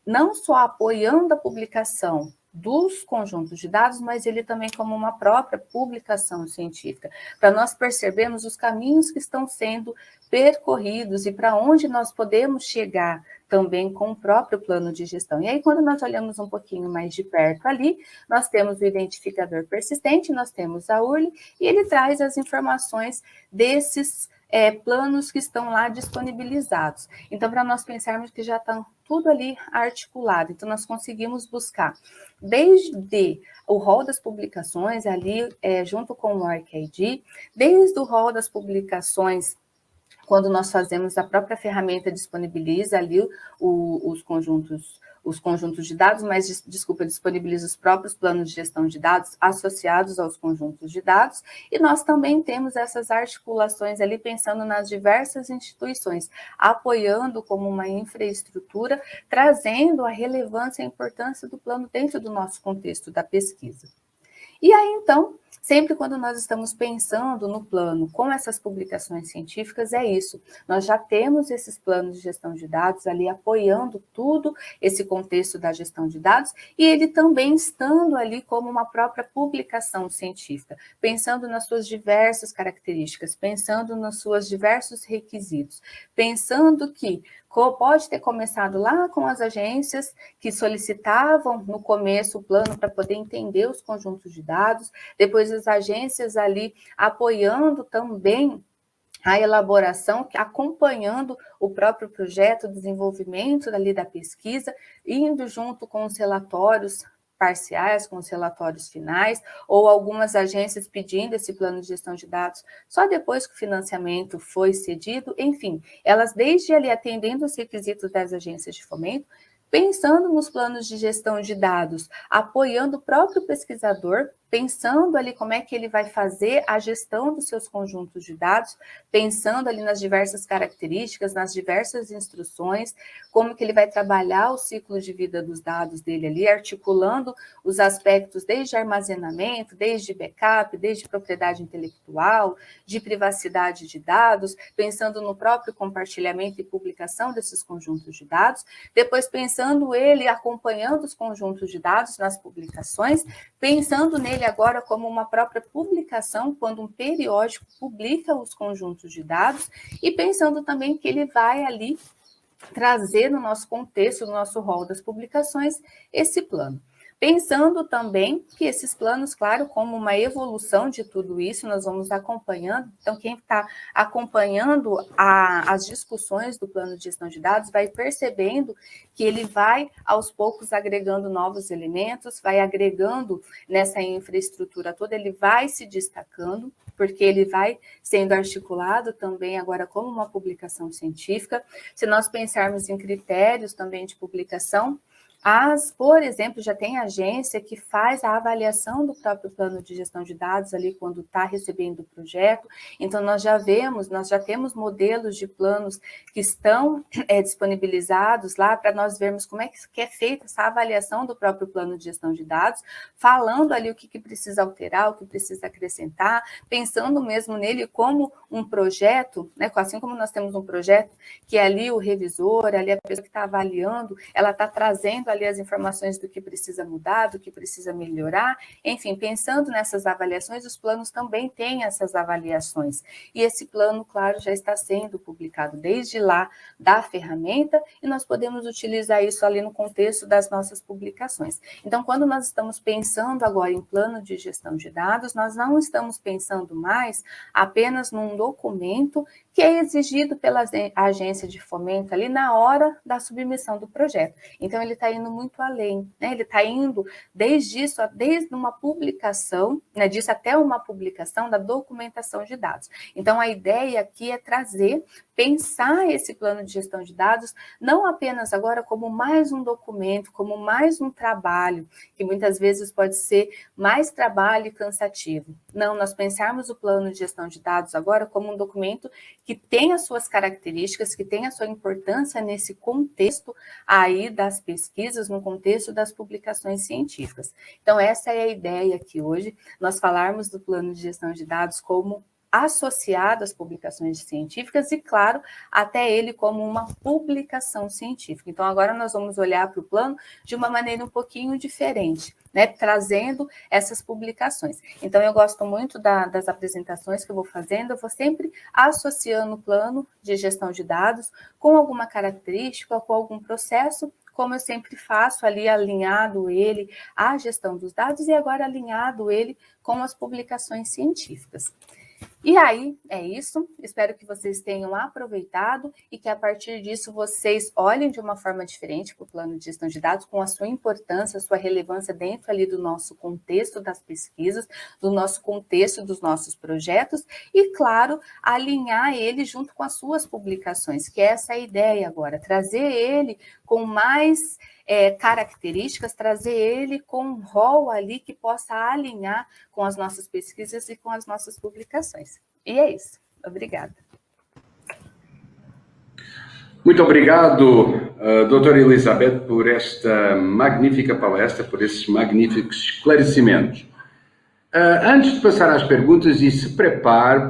não só apoiando a publicação dos conjuntos de dados, mas ele também como uma própria publicação científica, para nós percebermos os caminhos que estão sendo percorridos e para onde nós podemos chegar também com o próprio plano de gestão. E aí, quando nós olhamos um pouquinho mais de perto ali, nós temos o identificador persistente, nós temos a URL, e ele traz as informações desses planos que estão lá disponibilizados. Então, para nós pensarmos que já estão tudo ali articulado, então nós conseguimos buscar desde o rol das publicações ali, junto com o ORCID, desde o rol das publicações, quando nós fazemos, a própria ferramenta disponibiliza ali os conjuntos de dados, mas, disponibiliza os próprios planos de gestão de dados associados aos conjuntos de dados, e nós também temos essas articulações ali, pensando nas diversas instituições, apoiando como uma infraestrutura, trazendo a relevância e a importância do plano dentro do nosso contexto da pesquisa. E aí, então, Sempre quando nós estamos pensando no plano com essas publicações científicas, é isso. Nós já temos esses planos de gestão de dados ali apoiando tudo esse contexto da gestão de dados e ele também estando ali como uma própria publicação científica, pensando nas suas diversas características, pensando nos seus diversos requisitos, pensando que pode ter começado lá com as agências que solicitavam no começo o plano para poder entender os conjuntos de dados, depois as agências ali apoiando também a elaboração, acompanhando o próprio projeto, o desenvolvimento ali da pesquisa, indo junto com os relatórios parciais, com os relatórios finais, ou algumas agências pedindo esse plano de gestão de dados só depois que o financiamento foi cedido, enfim, elas desde ali atendendo os requisitos das agências de fomento, pensando nos planos de gestão de dados, apoiando o próprio pesquisador, pensando ali como é que ele vai fazer a gestão dos seus conjuntos de dados, pensando ali nas diversas características, nas diversas instruções, como que ele vai trabalhar o ciclo de vida dos dados dele ali, articulando os aspectos desde armazenamento, desde backup, desde propriedade intelectual, de privacidade de dados, pensando no próprio compartilhamento e publicação desses conjuntos de dados, depois pensando ele acompanhando os conjuntos de dados nas publicações, pensando nele agora como uma própria publicação, quando um periódico publica os conjuntos de dados, e pensando também que ele vai ali trazer no nosso contexto, no nosso rol das publicações, esse plano. Pensando também que esses planos, claro, como uma evolução de tudo isso, nós vamos acompanhando. Então, quem está acompanhando as discussões do plano de gestão de dados vai percebendo que ele vai, aos poucos, agregando novos elementos, vai agregando nessa infraestrutura toda, ele vai se destacando, porque ele vai sendo articulado também agora como uma publicação científica. Se nós pensarmos em critérios também de publicação, por exemplo, já tem agência que faz a avaliação do próprio plano de gestão de dados ali quando está recebendo o projeto. Então, nós já temos modelos de planos que estão disponibilizados lá para nós vermos como é que é feita essa avaliação do próprio plano de gestão de dados, falando ali o que precisa alterar, o que precisa acrescentar, pensando mesmo nele como um projeto, né? Assim como nós temos um projeto que é ali o revisor, ali a pessoa que está avaliando, ela está trazendo ali as informações do que precisa mudar, do que precisa melhorar, enfim, pensando nessas avaliações, os planos também têm essas avaliações. E esse plano, claro, já está sendo publicado desde lá da ferramenta e nós podemos utilizar isso ali no contexto das nossas publicações. Então, quando nós estamos pensando agora em plano de gestão de dados, nós não estamos pensando mais apenas num documento que é exigido pela agência de fomento ali na hora da submissão do projeto. Então, ele está indo muito além, né? Ele está indo desde uma publicação, né, disso até uma publicação da documentação de dados. Então, a ideia aqui é pensar esse plano de gestão de dados não apenas agora como mais um documento, como mais um trabalho, que muitas vezes pode ser mais trabalho e cansativo. Não, nós pensarmos o plano de gestão de dados agora como um documento que tem as suas características, que tem a sua importância nesse contexto aí das pesquisas, no contexto das publicações científicas. Então, essa é a ideia aqui hoje, nós falarmos do plano de gestão de dados como associado às publicações científicas e, claro, até ele como uma publicação científica. Então, agora nós vamos olhar para o plano de uma maneira um pouquinho diferente, né, trazendo essas publicações. Então, eu gosto muito das apresentações que eu vou fazendo, eu vou sempre associando o plano de gestão de dados com alguma característica, com algum processo, como eu sempre faço ali, alinhado ele à gestão dos dados e agora alinhado ele com as publicações científicas. E aí, é isso. Espero que vocês tenham aproveitado e que a partir disso vocês olhem de uma forma diferente para o plano de gestão de dados, com a sua importância, a sua relevância dentro ali do nosso contexto das pesquisas, do nosso contexto dos nossos projetos e, claro, alinhar ele junto com as suas publicações, que é essa a ideia agora, trazer ele com mais características, trazer ele com um rol ali que possa alinhar com as nossas pesquisas e com as nossas publicações. E é isso. Obrigada. Muito obrigado, doutora Elizabeth, por esta magnífica palestra, por esses magníficos esclarecimentos. Antes de passar às perguntas, e se prepare,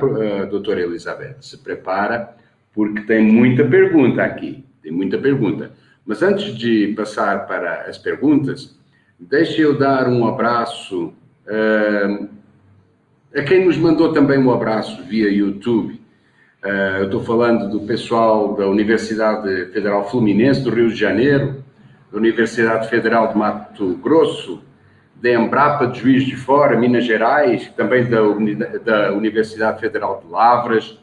doutora Elizabeth, se prepara, porque tem muita pergunta aqui, tem muita pergunta. Mas antes de passar para as perguntas, deixe eu dar um abraço a quem nos mandou também um abraço via YouTube. Eu estou falando do pessoal da Universidade Federal Fluminense do Rio de Janeiro, da Universidade Federal de Mato Grosso, da Embrapa de Juiz de Fora, Minas Gerais, também da Universidade Federal de Lavras,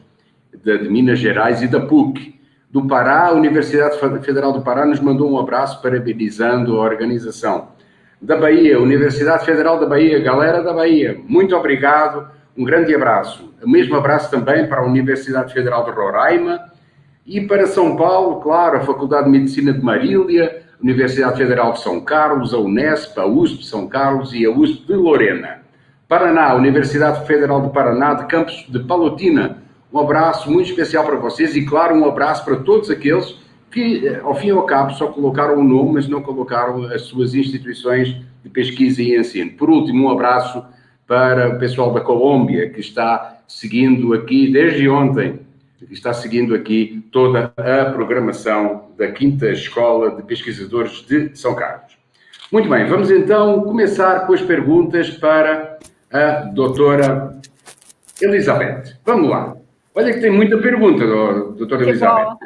de Minas Gerais e da PUC. Do Pará, a Universidade Federal do Pará nos mandou um abraço parabenizando a organização. Da Bahia, Universidade Federal da Bahia, galera da Bahia, muito obrigado, um grande abraço. O mesmo abraço também para a Universidade Federal de Roraima e para São Paulo, claro, a Faculdade de Medicina de Marília, Universidade Federal de São Carlos, a Unesp, a USP de São Carlos e a USP de Lorena. Paraná, Universidade Federal do Paraná, de Campos de Palotina. Um abraço muito especial para vocês e, claro, um abraço para todos aqueles que, ao fim e ao cabo, só colocaram o nome, mas não colocaram as suas instituições de pesquisa e ensino. Por último, um abraço para o pessoal da Colômbia, que está seguindo aqui desde ontem, que está seguindo aqui toda a programação da 5ª Escola de Pesquisadores de São Carlos. Muito bem, vamos então começar com as perguntas para a doutora Elizabeth. Vamos lá. Olha que tem muita pergunta, doutora Elizabeth.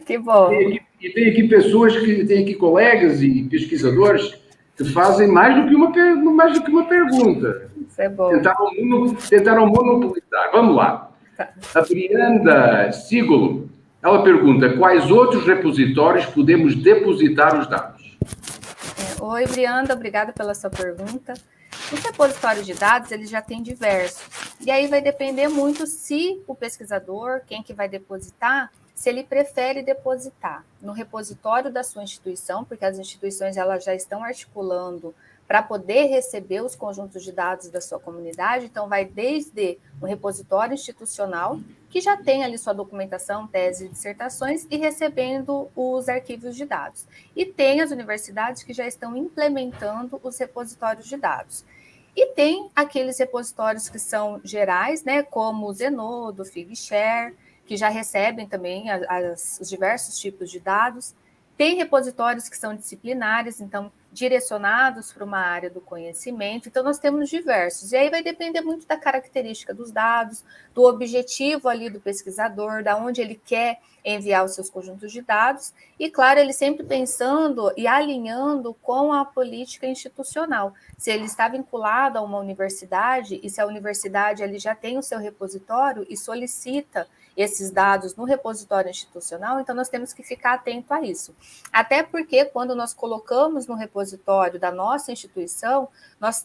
Que bom. E tem aqui pessoas, tem aqui colegas e pesquisadores que fazem mais do que uma pergunta. Isso é bom. Tentaram monopolizar. Vamos lá. A Brianda Sigolo, ela pergunta, quais outros repositórios podemos depositar os dados? Oi, Brianda, obrigada pela sua pergunta. Os repositórios de dados, eles já têm diversos. E aí vai depender muito se o pesquisador, quem que vai depositar, se ele prefere depositar no repositório da sua instituição, porque as instituições elas já estão articulando para poder receber os conjuntos de dados da sua comunidade. Então, vai desde o repositório institucional, que já tem ali sua documentação, tese e dissertações, e recebendo os arquivos de dados. E tem as universidades que já estão implementando os repositórios de dados. E tem aqueles repositórios que são gerais, né, como o Zenodo, o Figshare, que já recebem também os diversos tipos de dados. Tem repositórios que são disciplinares, então direcionados para uma área do conhecimento. Então, nós temos diversos. E aí vai depender muito da característica dos dados, do objetivo ali do pesquisador, da onde ele quer enviar os seus conjuntos de dados. E, claro, ele sempre pensando e alinhando com a política institucional. Se ele está vinculado a uma universidade e se a universidade ele já tem o seu repositório e solicita esses dados no repositório institucional, então nós temos que ficar atento a isso. Até porque quando nós colocamos no repositório da nossa instituição, nós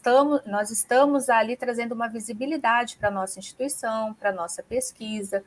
estamos ali trazendo uma visibilidade para a nossa instituição, para a nossa pesquisa.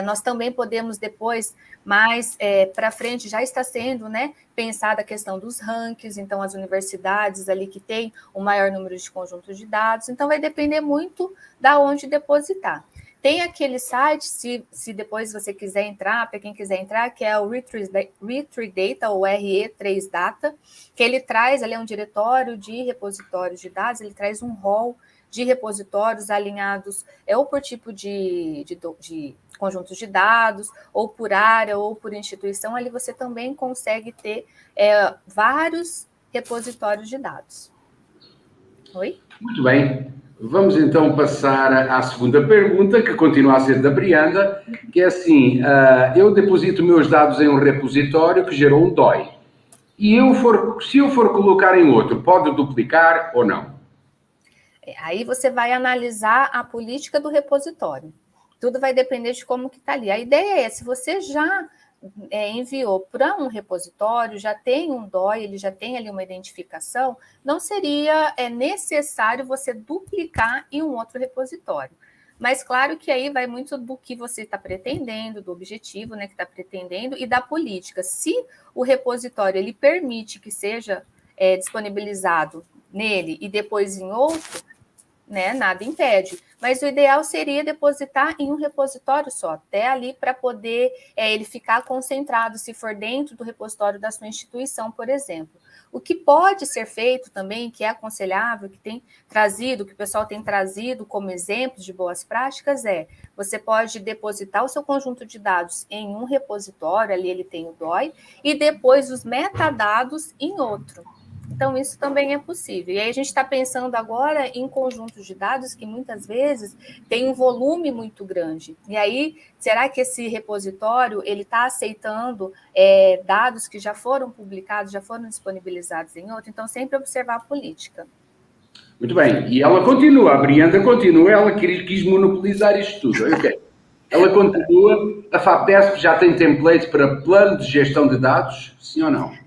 Nós também podemos depois, mais para frente, já está sendo, né, pensada a questão dos rankings, então as universidades ali que têm o maior número de conjuntos de dados, então vai depender muito da onde depositar. Tem aquele site, se depois você quiser entrar, para quem quiser entrar, que é o RE3Data, ou RE3Data, que ele traz, ali é um diretório de repositórios de dados, ele traz um rol de repositórios alinhados ou por tipo de conjuntos de dados, ou por área, ou por instituição, ali você também consegue ter vários repositórios de dados. Oi? Muito bem. Vamos então passar à segunda pergunta, que continua a ser da Brianda, que é assim, eu deposito meus dados em um repositório que gerou um DOI. E se eu for colocar em outro, pode duplicar ou não? Aí você vai analisar a política do repositório. Tudo vai depender de como que está ali. A ideia é, se você já enviou para um repositório, já tem um DOI, ele já tem ali uma identificação, não seria necessário você duplicar em um outro repositório. Mas claro que aí vai muito do que você está pretendendo, do objetivo, né, que está pretendendo, e da política. Se o repositório ele permite que seja disponibilizado nele e depois em outro, né, nada impede. Mas o ideal seria depositar em um repositório só, até ali para poder ele ficar concentrado, se for dentro do repositório da sua instituição, por exemplo. O que pode ser feito também, que é aconselhável, que tem trazido, que o pessoal tem trazido como exemplo de boas práticas, você pode depositar o seu conjunto de dados em um repositório, ali ele tem o DOI, e depois os metadados em outro. Então, isso também é possível. E aí a gente está pensando agora em conjuntos de dados que muitas vezes tem um volume muito grande. E aí, será que esse repositório ele está aceitando dados que já foram publicados, já foram disponibilizados em outro? Então, sempre observar a política. Muito bem. E ela continua, a Brianda continua, ela quis monopolizar isto tudo. Okay. Ela continua, a FAPESP já tem template para plano de gestão de dados, sim ou não?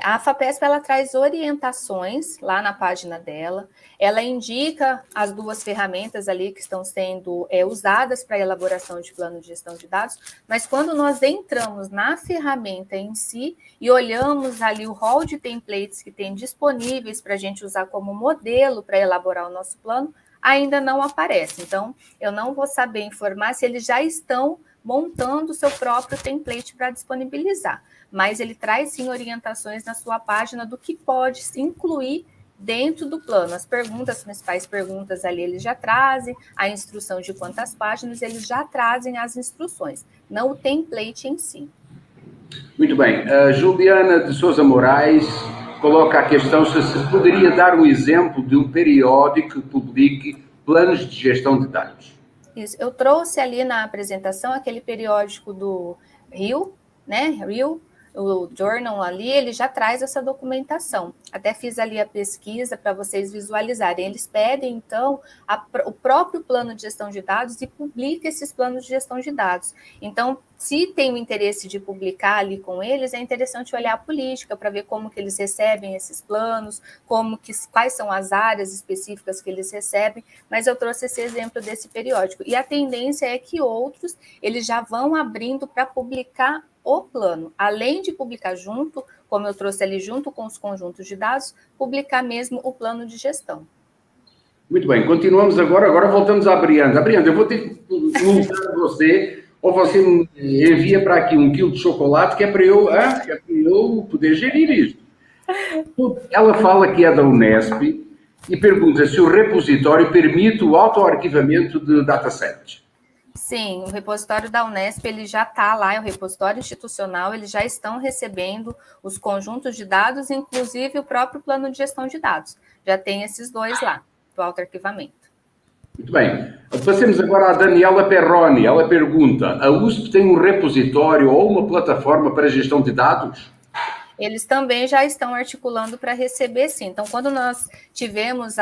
A FAPESP ela traz orientações lá na página dela, ela indica as duas ferramentas ali que estão sendo usadas para a elaboração de plano de gestão de dados, mas quando nós entramos na ferramenta em si e olhamos ali o rol de templates que tem disponíveis para a gente usar como modelo para elaborar o nosso plano, ainda não aparece. Então, eu não vou saber informar se eles já estão montando o seu próprio template para disponibilizar. Mas ele traz sim orientações na sua página do que pode se incluir dentro do plano. As principais perguntas ali eles já trazem, a instrução de quantas páginas, eles já trazem as instruções, não o template em si. Muito bem. A Juliana de Sousa Moraes coloca a questão se poderia dar um exemplo de um periódico que publique planos de gestão de dados. Isso. Eu trouxe ali na apresentação aquele periódico do Rio, né? Rio, o Journal ali, ele já traz essa documentação. Até fiz ali a pesquisa para vocês visualizarem. Eles pedem, então, o próprio plano de gestão de dados e publica esses planos de gestão de dados. Então, se tem o interesse de publicar ali com eles, é interessante olhar a política para ver como que eles recebem esses planos, quais são as áreas específicas que eles recebem, mas eu trouxe esse exemplo desse periódico. E a tendência é que outros, eles já vão abrindo para publicar o plano, além de publicar junto, como eu trouxe ali junto com os conjuntos de dados, publicar mesmo o plano de gestão. Muito bem, continuamos agora voltamos à Brianda. Brianda, eu vou ter que perguntar a você, ou você me envia para aqui 1 quilo de chocolate, que é para eu poder gerir isto. Ela fala que é da Unesp e pergunta se o repositório permite o autoarquivamento de datasets. Sim, o repositório da Unesp, ele já está lá, é o repositório institucional, eles já estão recebendo os conjuntos de dados, inclusive o próprio plano de gestão de dados. Já tem esses dois lá, do autoarquivamento. Muito bem. Passemos agora à Daniela Perroni. Ela pergunta, a USP tem um repositório ou uma plataforma para gestão de dados? Eles também já estão articulando para receber, sim. Então, quando nós tivemos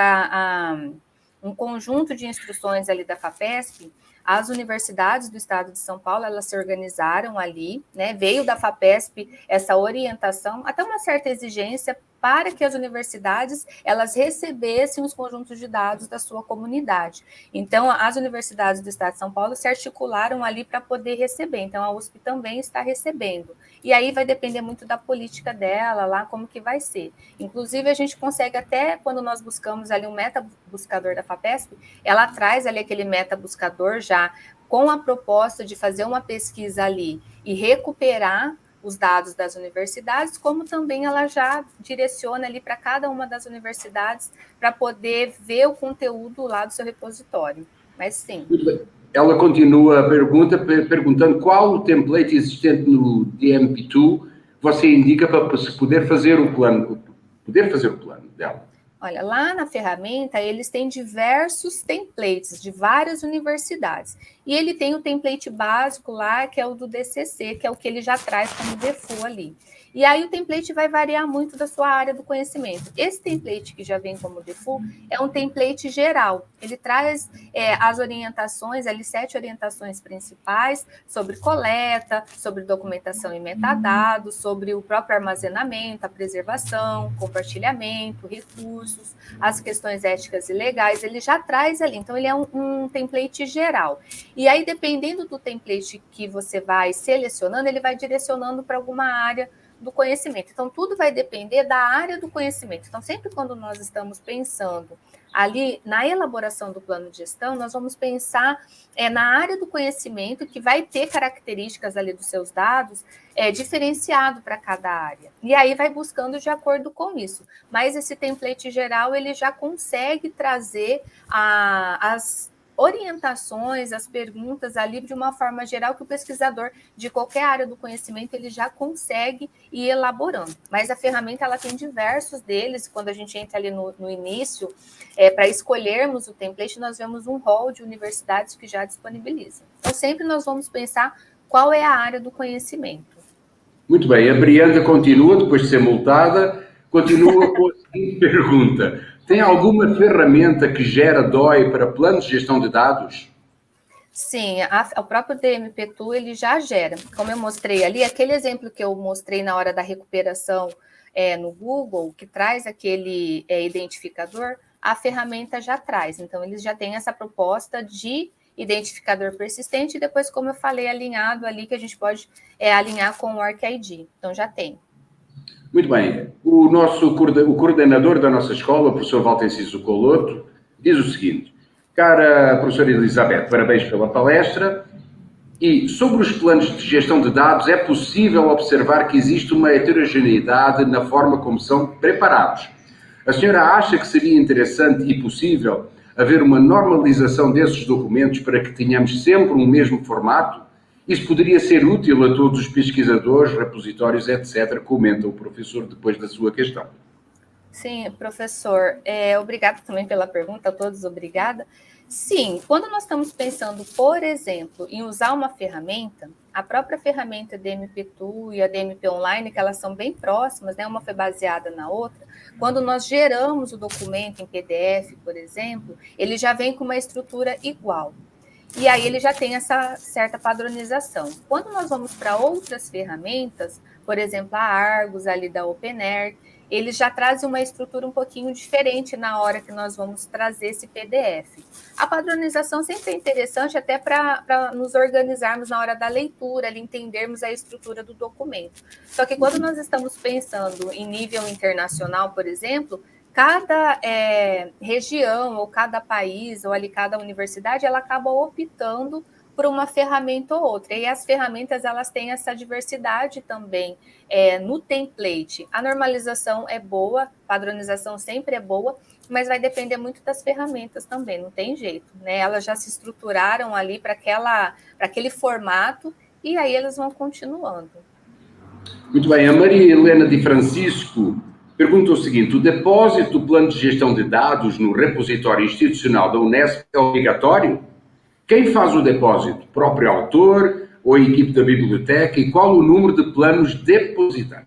um conjunto de instruções ali da FAPESP, as universidades do estado de São Paulo, elas se organizaram ali, né? Veio da FAPESP essa orientação, até uma certa exigência para que as universidades elas recebessem os conjuntos de dados da sua comunidade. Então, as universidades do estado de São Paulo se articularam ali para poder receber. Então, a USP também está recebendo. E aí vai depender muito da política dela, lá como que vai ser. Inclusive, a gente consegue até, quando nós buscamos ali um meta-buscador da FAPESP, ela traz ali aquele meta-buscador já com a proposta de fazer uma pesquisa ali e recuperar os dados das universidades, como também ela já direciona ali para cada uma das universidades para poder ver o conteúdo lá do seu repositório. Mas sim. Ela continua a perguntando qual o template existente no DMP2 você indica para se poder fazer o plano dela. Olha, lá na ferramenta, eles têm diversos templates de várias universidades. E ele tem o template básico lá, que é o do DCC, que é o que ele já traz como default ali. E aí o template vai variar muito da sua área do conhecimento. Esse template que já vem como default é um template geral. Ele traz as orientações, ali 7 orientações principais sobre coleta, sobre documentação e metadados, sobre o próprio armazenamento, a preservação, compartilhamento, recursos, as questões éticas e legais. Ele já traz ali. Então, ele é um template geral. E aí, dependendo do template que você vai selecionando, ele vai direcionando para alguma área do conhecimento. Então, tudo vai depender da área do conhecimento. Então, sempre quando nós estamos pensando ali na elaboração do plano de gestão, nós vamos pensar na área do conhecimento, que vai ter características ali dos seus dados diferenciado para cada área. E aí vai buscando de acordo com isso. Mas esse template geral, ele já consegue trazer as orientações, as perguntas ali de uma forma geral que o pesquisador de qualquer área do conhecimento ele já consegue ir elaborando. Mas a ferramenta ela tem diversos deles. Quando a gente entra ali no início, para escolhermos o template, nós vemos um hall de universidades que já disponibilizam. Então, sempre nós vamos pensar qual é a área do conhecimento. Muito bem, a Brianda continua, depois de ser multada, continua com a seguinte pergunta. Tem alguma ferramenta que gera DOI para planos de gestão de dados? Sim, o próprio DMP2 ele já gera. Como eu mostrei ali, aquele exemplo que eu mostrei na hora da recuperação no Google, que traz aquele identificador, a ferramenta já traz. Então, eles já têm essa proposta de identificador persistente e depois, como eu falei, alinhado ali, que a gente pode alinhar com o OrcID. Então, já tem. Muito bem. O coordenador da nossa escola, o professor Valtenciso Coloto, diz o seguinte: cara professora Elizabeth, parabéns pela palestra. E sobre os planos de gestão de dados, é possível observar que existe uma heterogeneidade na forma como são preparados. A senhora acha que seria interessante e possível haver uma normalização desses documentos para que tenhamos sempre um mesmo formato? Isso poderia ser útil a todos os pesquisadores, repositórios, etc., comenta o professor depois da sua questão. Sim, professor, obrigada também pela pergunta, a todos obrigada. Sim, quando nós estamos pensando, por exemplo, em usar uma ferramenta, a própria ferramenta DMP2 e a DMP Online, que elas são bem próximas, né? Uma foi baseada na outra, quando nós geramos o documento em PDF, por exemplo, ele já vem com uma estrutura igual. E aí ele já tem essa certa padronização. Quando nós vamos para outras ferramentas, por exemplo, a Argos ali da OpenAir, eles já trazem uma estrutura um pouquinho diferente na hora que nós vamos trazer esse PDF. A padronização sempre é interessante até para nos organizarmos na hora da leitura, ali, entendermos a estrutura do documento. Só que quando nós estamos pensando em nível internacional, por exemplo, cada região ou cada país ou ali cada universidade ela acaba optando por uma ferramenta ou outra, e as ferramentas elas têm essa diversidade também no template. A normalização é boa, padronização sempre é boa, mas vai depender muito das ferramentas também, não tem jeito, né? Elas já se estruturaram ali para aquele formato e aí elas vão continuando. Muito bem, a Maria Helena de Francisco pergunta o seguinte: o depósito do plano de gestão de dados no repositório institucional da Unesp é obrigatório? Quem faz o depósito? O próprio autor ou a equipe da biblioteca? E qual o número de planos depositados?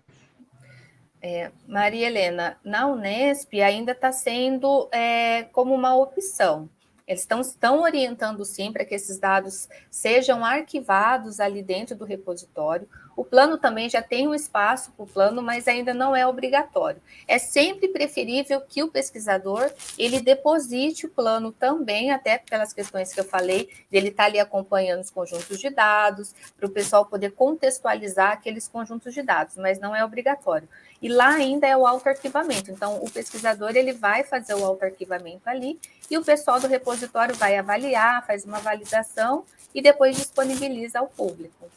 Maria Helena, na Unesp ainda está sendo como uma opção. Eles estão orientando sim para que esses dados sejam arquivados ali dentro do repositório. O plano também já tem um espaço para o plano, mas ainda não é obrigatório. É sempre preferível que o pesquisador ele deposite o plano também, até pelas questões que eu falei, dele estar ali acompanhando os conjuntos de dados, para o pessoal poder contextualizar aqueles conjuntos de dados, mas não é obrigatório. E lá ainda é o autoarquivamento. Então, o pesquisador ele vai fazer o autoarquivamento ali e o pessoal do repositório vai avaliar, faz uma validação e depois disponibiliza ao público.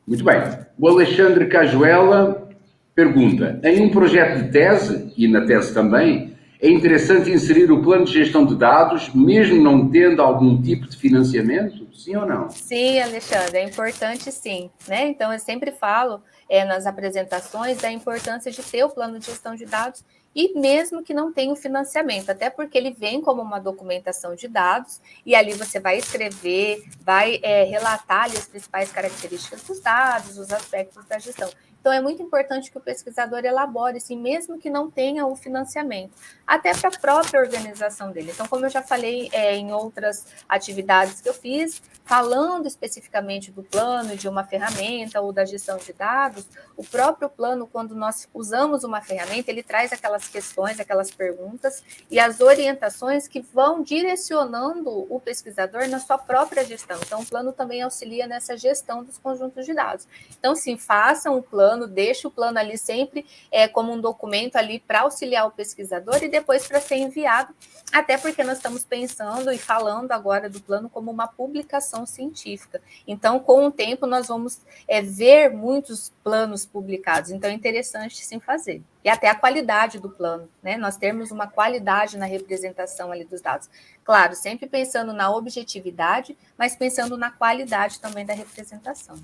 Muito bem. O Alexandre Cajuela pergunta: em um projeto de tese, e na tese também, é interessante inserir o plano de gestão de dados, mesmo não tendo algum tipo de financiamento? Sim ou não? Sim, Alexandre, é importante sim, né? Então, eu sempre falo nas apresentações da importância de ter o plano de gestão de dados e mesmo que não tenha o financiamento, até porque ele vem como uma documentação de dados e ali você vai escrever, vai relatar ali as principais características dos dados, os aspectos da gestão. Então, é muito importante que o pesquisador elabore, assim, mesmo que não tenha o financiamento, até para a própria organização dele. Então, como eu já falei em outras atividades que eu fiz, falando especificamente do plano, de uma ferramenta ou da gestão de dados, o próprio plano, quando nós usamos uma ferramenta, ele traz aquelas questões, aquelas perguntas e as orientações que vão direcionando o pesquisador na sua própria gestão. Então, o plano também auxilia nessa gestão dos conjuntos de dados. Então, sim, façam o plano, plano, deixa o plano ali sempre como um documento ali para auxiliar o pesquisador e depois para ser enviado, até porque nós estamos pensando e falando agora do plano como uma publicação científica. Então, com o tempo, nós vamos ver muitos planos publicados. Então, é interessante sim fazer. E até a qualidade do plano, né? Nós temos uma qualidade na representação ali dos dados. Claro, sempre pensando na objetividade, mas pensando na qualidade também da representação.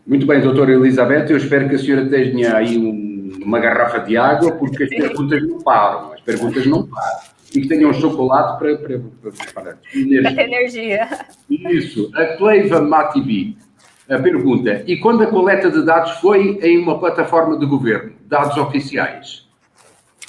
Muito bem, doutora Elizabeth, eu espero que a senhora tenha aí uma garrafa de água, porque as perguntas não param, E que tenha um chocolate para ter energia. Isso. A Cleiva Matibi pergunta, e quando a coleta de dados foi em uma plataforma de governo, dados oficiais?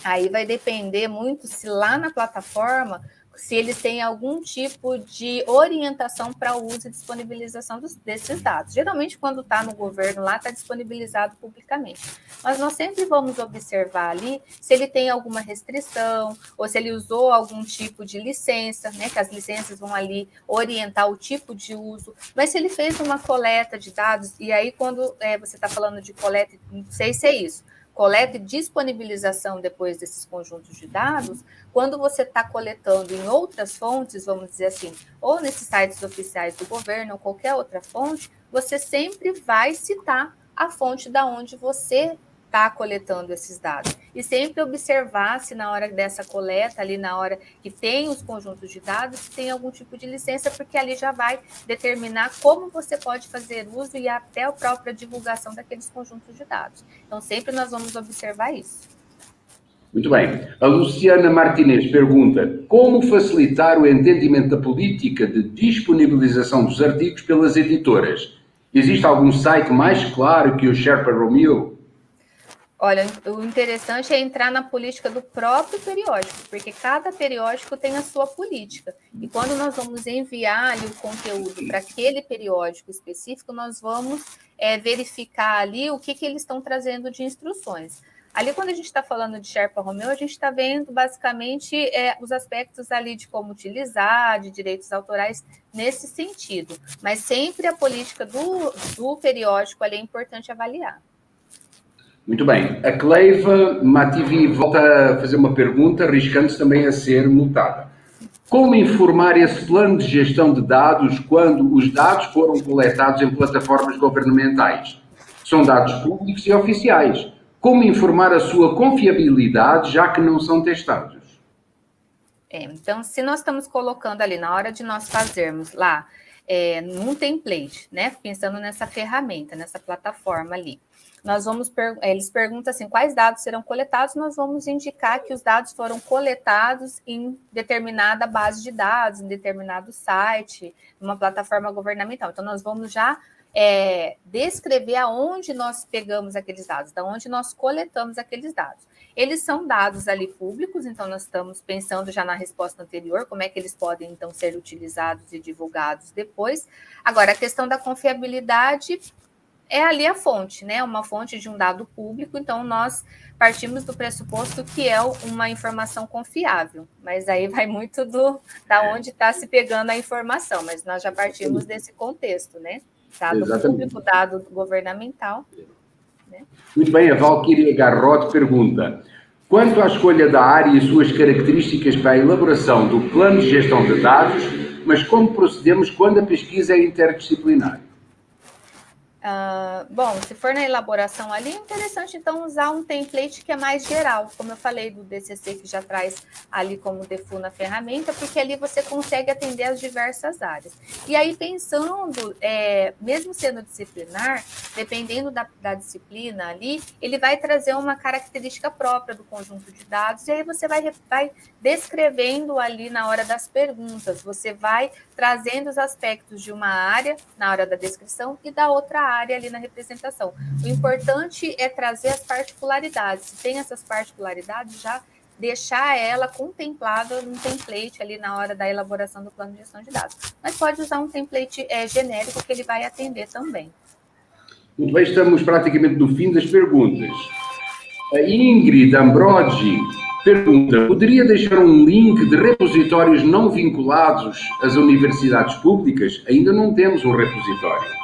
Aí vai depender muito se lá na plataforma, se eles têm algum tipo de orientação para o uso e disponibilização desses dados. Geralmente, quando está no governo lá, está disponibilizado publicamente. Mas nós sempre vamos observar ali se ele tem alguma restrição ou se ele usou algum tipo de licença, né? Que as licenças vão ali orientar o tipo de uso. Mas se ele fez uma coleta de dados, e aí quando você está falando de coleta, não sei se é isso, coleta e disponibilização depois desses conjuntos de dados, quando você está coletando em outras fontes, vamos dizer assim, ou nesses sites oficiais do governo ou qualquer outra fonte, você sempre vai citar a fonte da onde você está coletando esses dados. E sempre observar se na hora dessa coleta, ali na hora que tem os conjuntos de dados, se tem algum tipo de licença, porque ali já vai determinar como você pode fazer uso e até a própria divulgação daqueles conjuntos de dados. Então, sempre nós vamos observar isso. Muito bem. A Luciana Martinez pergunta, como facilitar o entendimento da política de disponibilização dos artigos pelas editoras? Existe algum site mais claro que o Sherpa Romeo? Olha, o interessante é entrar na política do próprio periódico, porque cada periódico tem a sua política. E quando nós vamos enviar ali o conteúdo para aquele periódico específico, nós vamos verificar ali o que eles estão trazendo de instruções. Ali, quando a gente está falando de Sherpa Romeo, a gente está vendo basicamente os aspectos ali de como utilizar, de direitos autorais, nesse sentido. Mas sempre a política do periódico ali é importante avaliar. Muito bem. A Cleiva Mativi volta a fazer uma pergunta, arriscando-se também a ser multada. Como informar esse plano de gestão de dados quando os dados foram coletados em plataformas governamentais? São dados públicos e oficiais. Como informar a sua confiabilidade, já que não são testados? Então, se nós estamos colocando ali, na hora de nós fazermos lá, num template, né? Pensando nessa ferramenta, nessa plataforma ali, eles perguntam assim, quais dados serão coletados, nós vamos indicar que os dados foram coletados em determinada base de dados, em determinado site, numa plataforma governamental. Então, nós vamos já descrever aonde nós pegamos aqueles dados, da onde nós coletamos aqueles dados. Eles são dados ali públicos, então nós estamos pensando já na resposta anterior, como é que eles podem, então, ser utilizados e divulgados depois. Agora, a questão da confiabilidade é ali a fonte, né? Uma fonte de um dado público, então nós partimos do pressuposto que é uma informação confiável, mas aí vai muito da onde está se pegando a informação, mas nós já partimos desse contexto, né? Dado público, dado governamental. Né? Muito bem, a Valquíria Garrote pergunta, quanto à escolha da área e suas características para a elaboração do plano de gestão de dados, mas como procedemos quando a pesquisa é interdisciplinar? Bom, se for na elaboração ali, é interessante então usar um template que é mais geral, como eu falei do DCC que já traz ali como default na ferramenta, porque ali você consegue atender as diversas áreas. E aí pensando, mesmo sendo disciplinar, dependendo da disciplina ali, ele vai trazer uma característica própria do conjunto de dados, e aí você vai descrevendo ali na hora das perguntas, você vai trazendo os aspectos de uma área na hora da descrição e da outra área ali na representação. O importante é trazer as particularidades. Se tem essas particularidades, já deixar ela contemplada num template ali na hora da elaboração do plano de gestão de dados. Mas pode usar um template genérico que ele vai atender também. Muito bem, estamos praticamente no fim das perguntas. A Ingrid Ambrogi pergunta, poderia deixar um link de repositórios não vinculados às universidades públicas? Ainda não temos um repositório.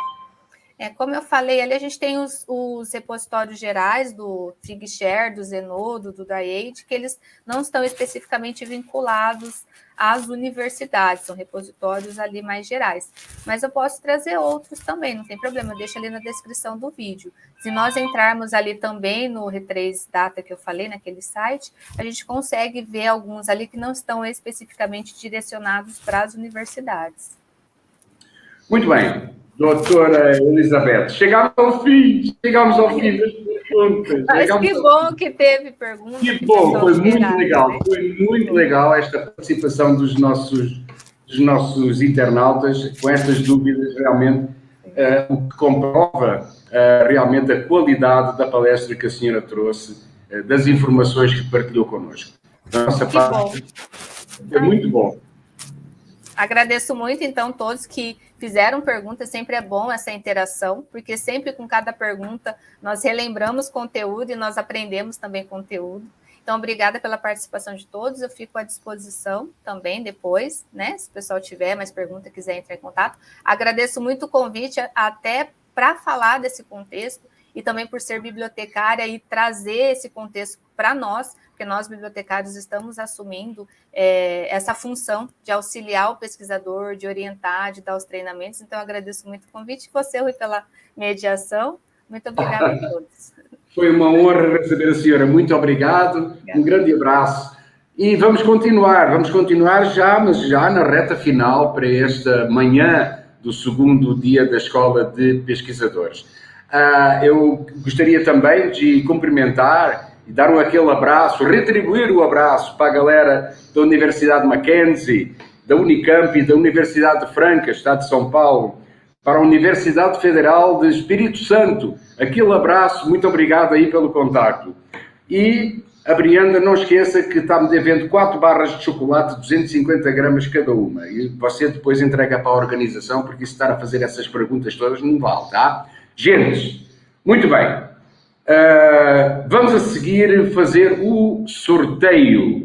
Como eu falei, ali a gente tem os repositórios gerais do Figshare, do Zenodo, do DAIAID, que eles não estão especificamente vinculados às universidades, são repositórios ali mais gerais. Mas eu posso trazer outros também, não tem problema, eu deixo ali na descrição do vídeo. Se nós entrarmos ali também no R3 Data que eu falei, naquele site, a gente consegue ver alguns ali que não estão especificamente direcionados para as universidades. Muito bem. Doutora Elizabeth, chegamos ao fim das perguntas. Mas que bom que teve perguntas. Que bom, foi muito legal, né? Foi muito legal esta participação dos nossos internautas com estas dúvidas, realmente, o que comprova realmente a qualidade da palestra que a senhora trouxe, das informações que partilhou connosco. Da nossa parte, foi muito bom. Agradeço muito, então, todos que fizeram perguntas. Sempre é bom essa interação, porque sempre com cada pergunta nós relembramos conteúdo e nós aprendemos também conteúdo. Então, obrigada pela participação de todos. Eu fico à disposição também depois, né? Se o pessoal tiver mais pergunta, quiser entrar em contato. Agradeço muito o convite até para falar desse contexto e também por ser bibliotecária e trazer esse contexto para nós, porque nós, bibliotecários, estamos assumindo essa função de auxiliar o pesquisador, de orientar, de dar os treinamentos. Então, eu agradeço muito o convite e você, Rui, pela mediação. Muito obrigada a todos. Foi uma honra receber a senhora. Muito obrigado. Um grande abraço. E vamos continuar já, mas já na reta final para esta manhã do segundo dia da Escola de Pesquisadores. Eu gostaria também de cumprimentar e dar aquele abraço, retribuir o abraço para a galera da Universidade Mackenzie, da Unicamp e da Universidade de Franca, Estado de São Paulo, para a Universidade Federal de Espírito Santo. Aquele abraço, muito obrigado aí pelo contacto. E a Brianda, não esqueça que está-me devendo 4 barras de chocolate, 250 gramas cada uma. E você depois entrega para a organização, porque isso estar a fazer essas perguntas todas não vale, tá? Gente, muito bem. Vamos a seguir fazer o sorteio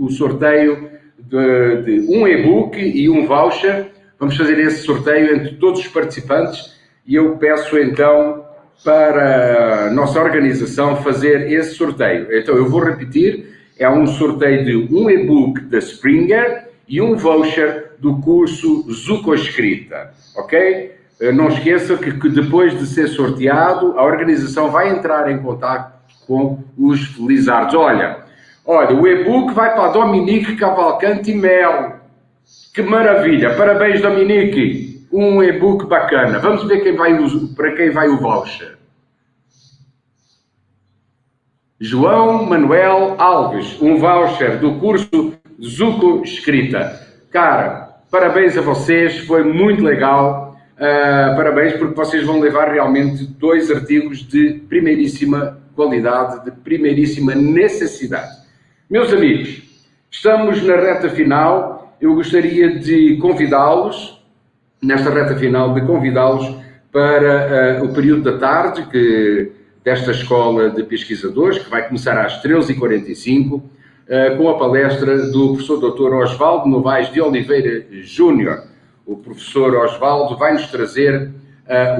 de um e-book e um voucher. Vamos fazer esse sorteio entre todos os participantes e eu peço então para a nossa organização fazer esse sorteio. Então eu vou repetir, é um sorteio de um e-book da Springer e um voucher do curso Zucoescrita, ok? Não esqueça que depois de ser sorteado, a organização vai entrar em contato com os felizardos. Olha, o e-book vai para a Dominique Cavalcante Mel. Que maravilha! Parabéns, Dominique! Um e-book bacana. Vamos ver para quem vai o voucher. João Manuel Alves, um voucher do curso Zucoescrita. Cara, parabéns a vocês, foi muito legal. Parabéns, porque vocês vão levar realmente 2 artigos de primeiríssima qualidade, de primeiríssima necessidade. Meus amigos, estamos na reta final. Eu gostaria de convidá-los, nesta reta final, para o período da tarde desta Escola de Pesquisadores, que vai começar às 13h45, com a palestra do professor Dr. Osvaldo Novaes de Oliveira Júnior. O professor Osvaldo vai nos trazer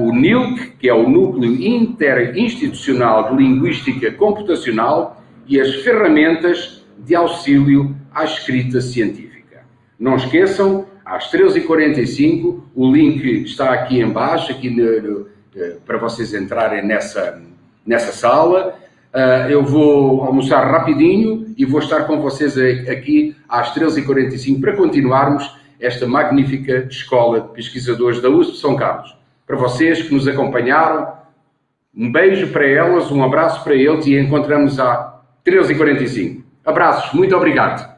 o NILC, que é o Núcleo Interinstitucional de Linguística Computacional, e as ferramentas de auxílio à escrita científica. Não esqueçam, às 13h45, o link está aqui em baixo, para vocês entrarem nessa sala. Eu vou almoçar rapidinho e vou estar com vocês aqui às 13h45 para continuarmos esta magnífica Escola de Pesquisadores da USP São Carlos. Para vocês que nos acompanharam, um beijo para elas, um abraço para eles e encontramos às 13h45. Abraços, muito obrigado.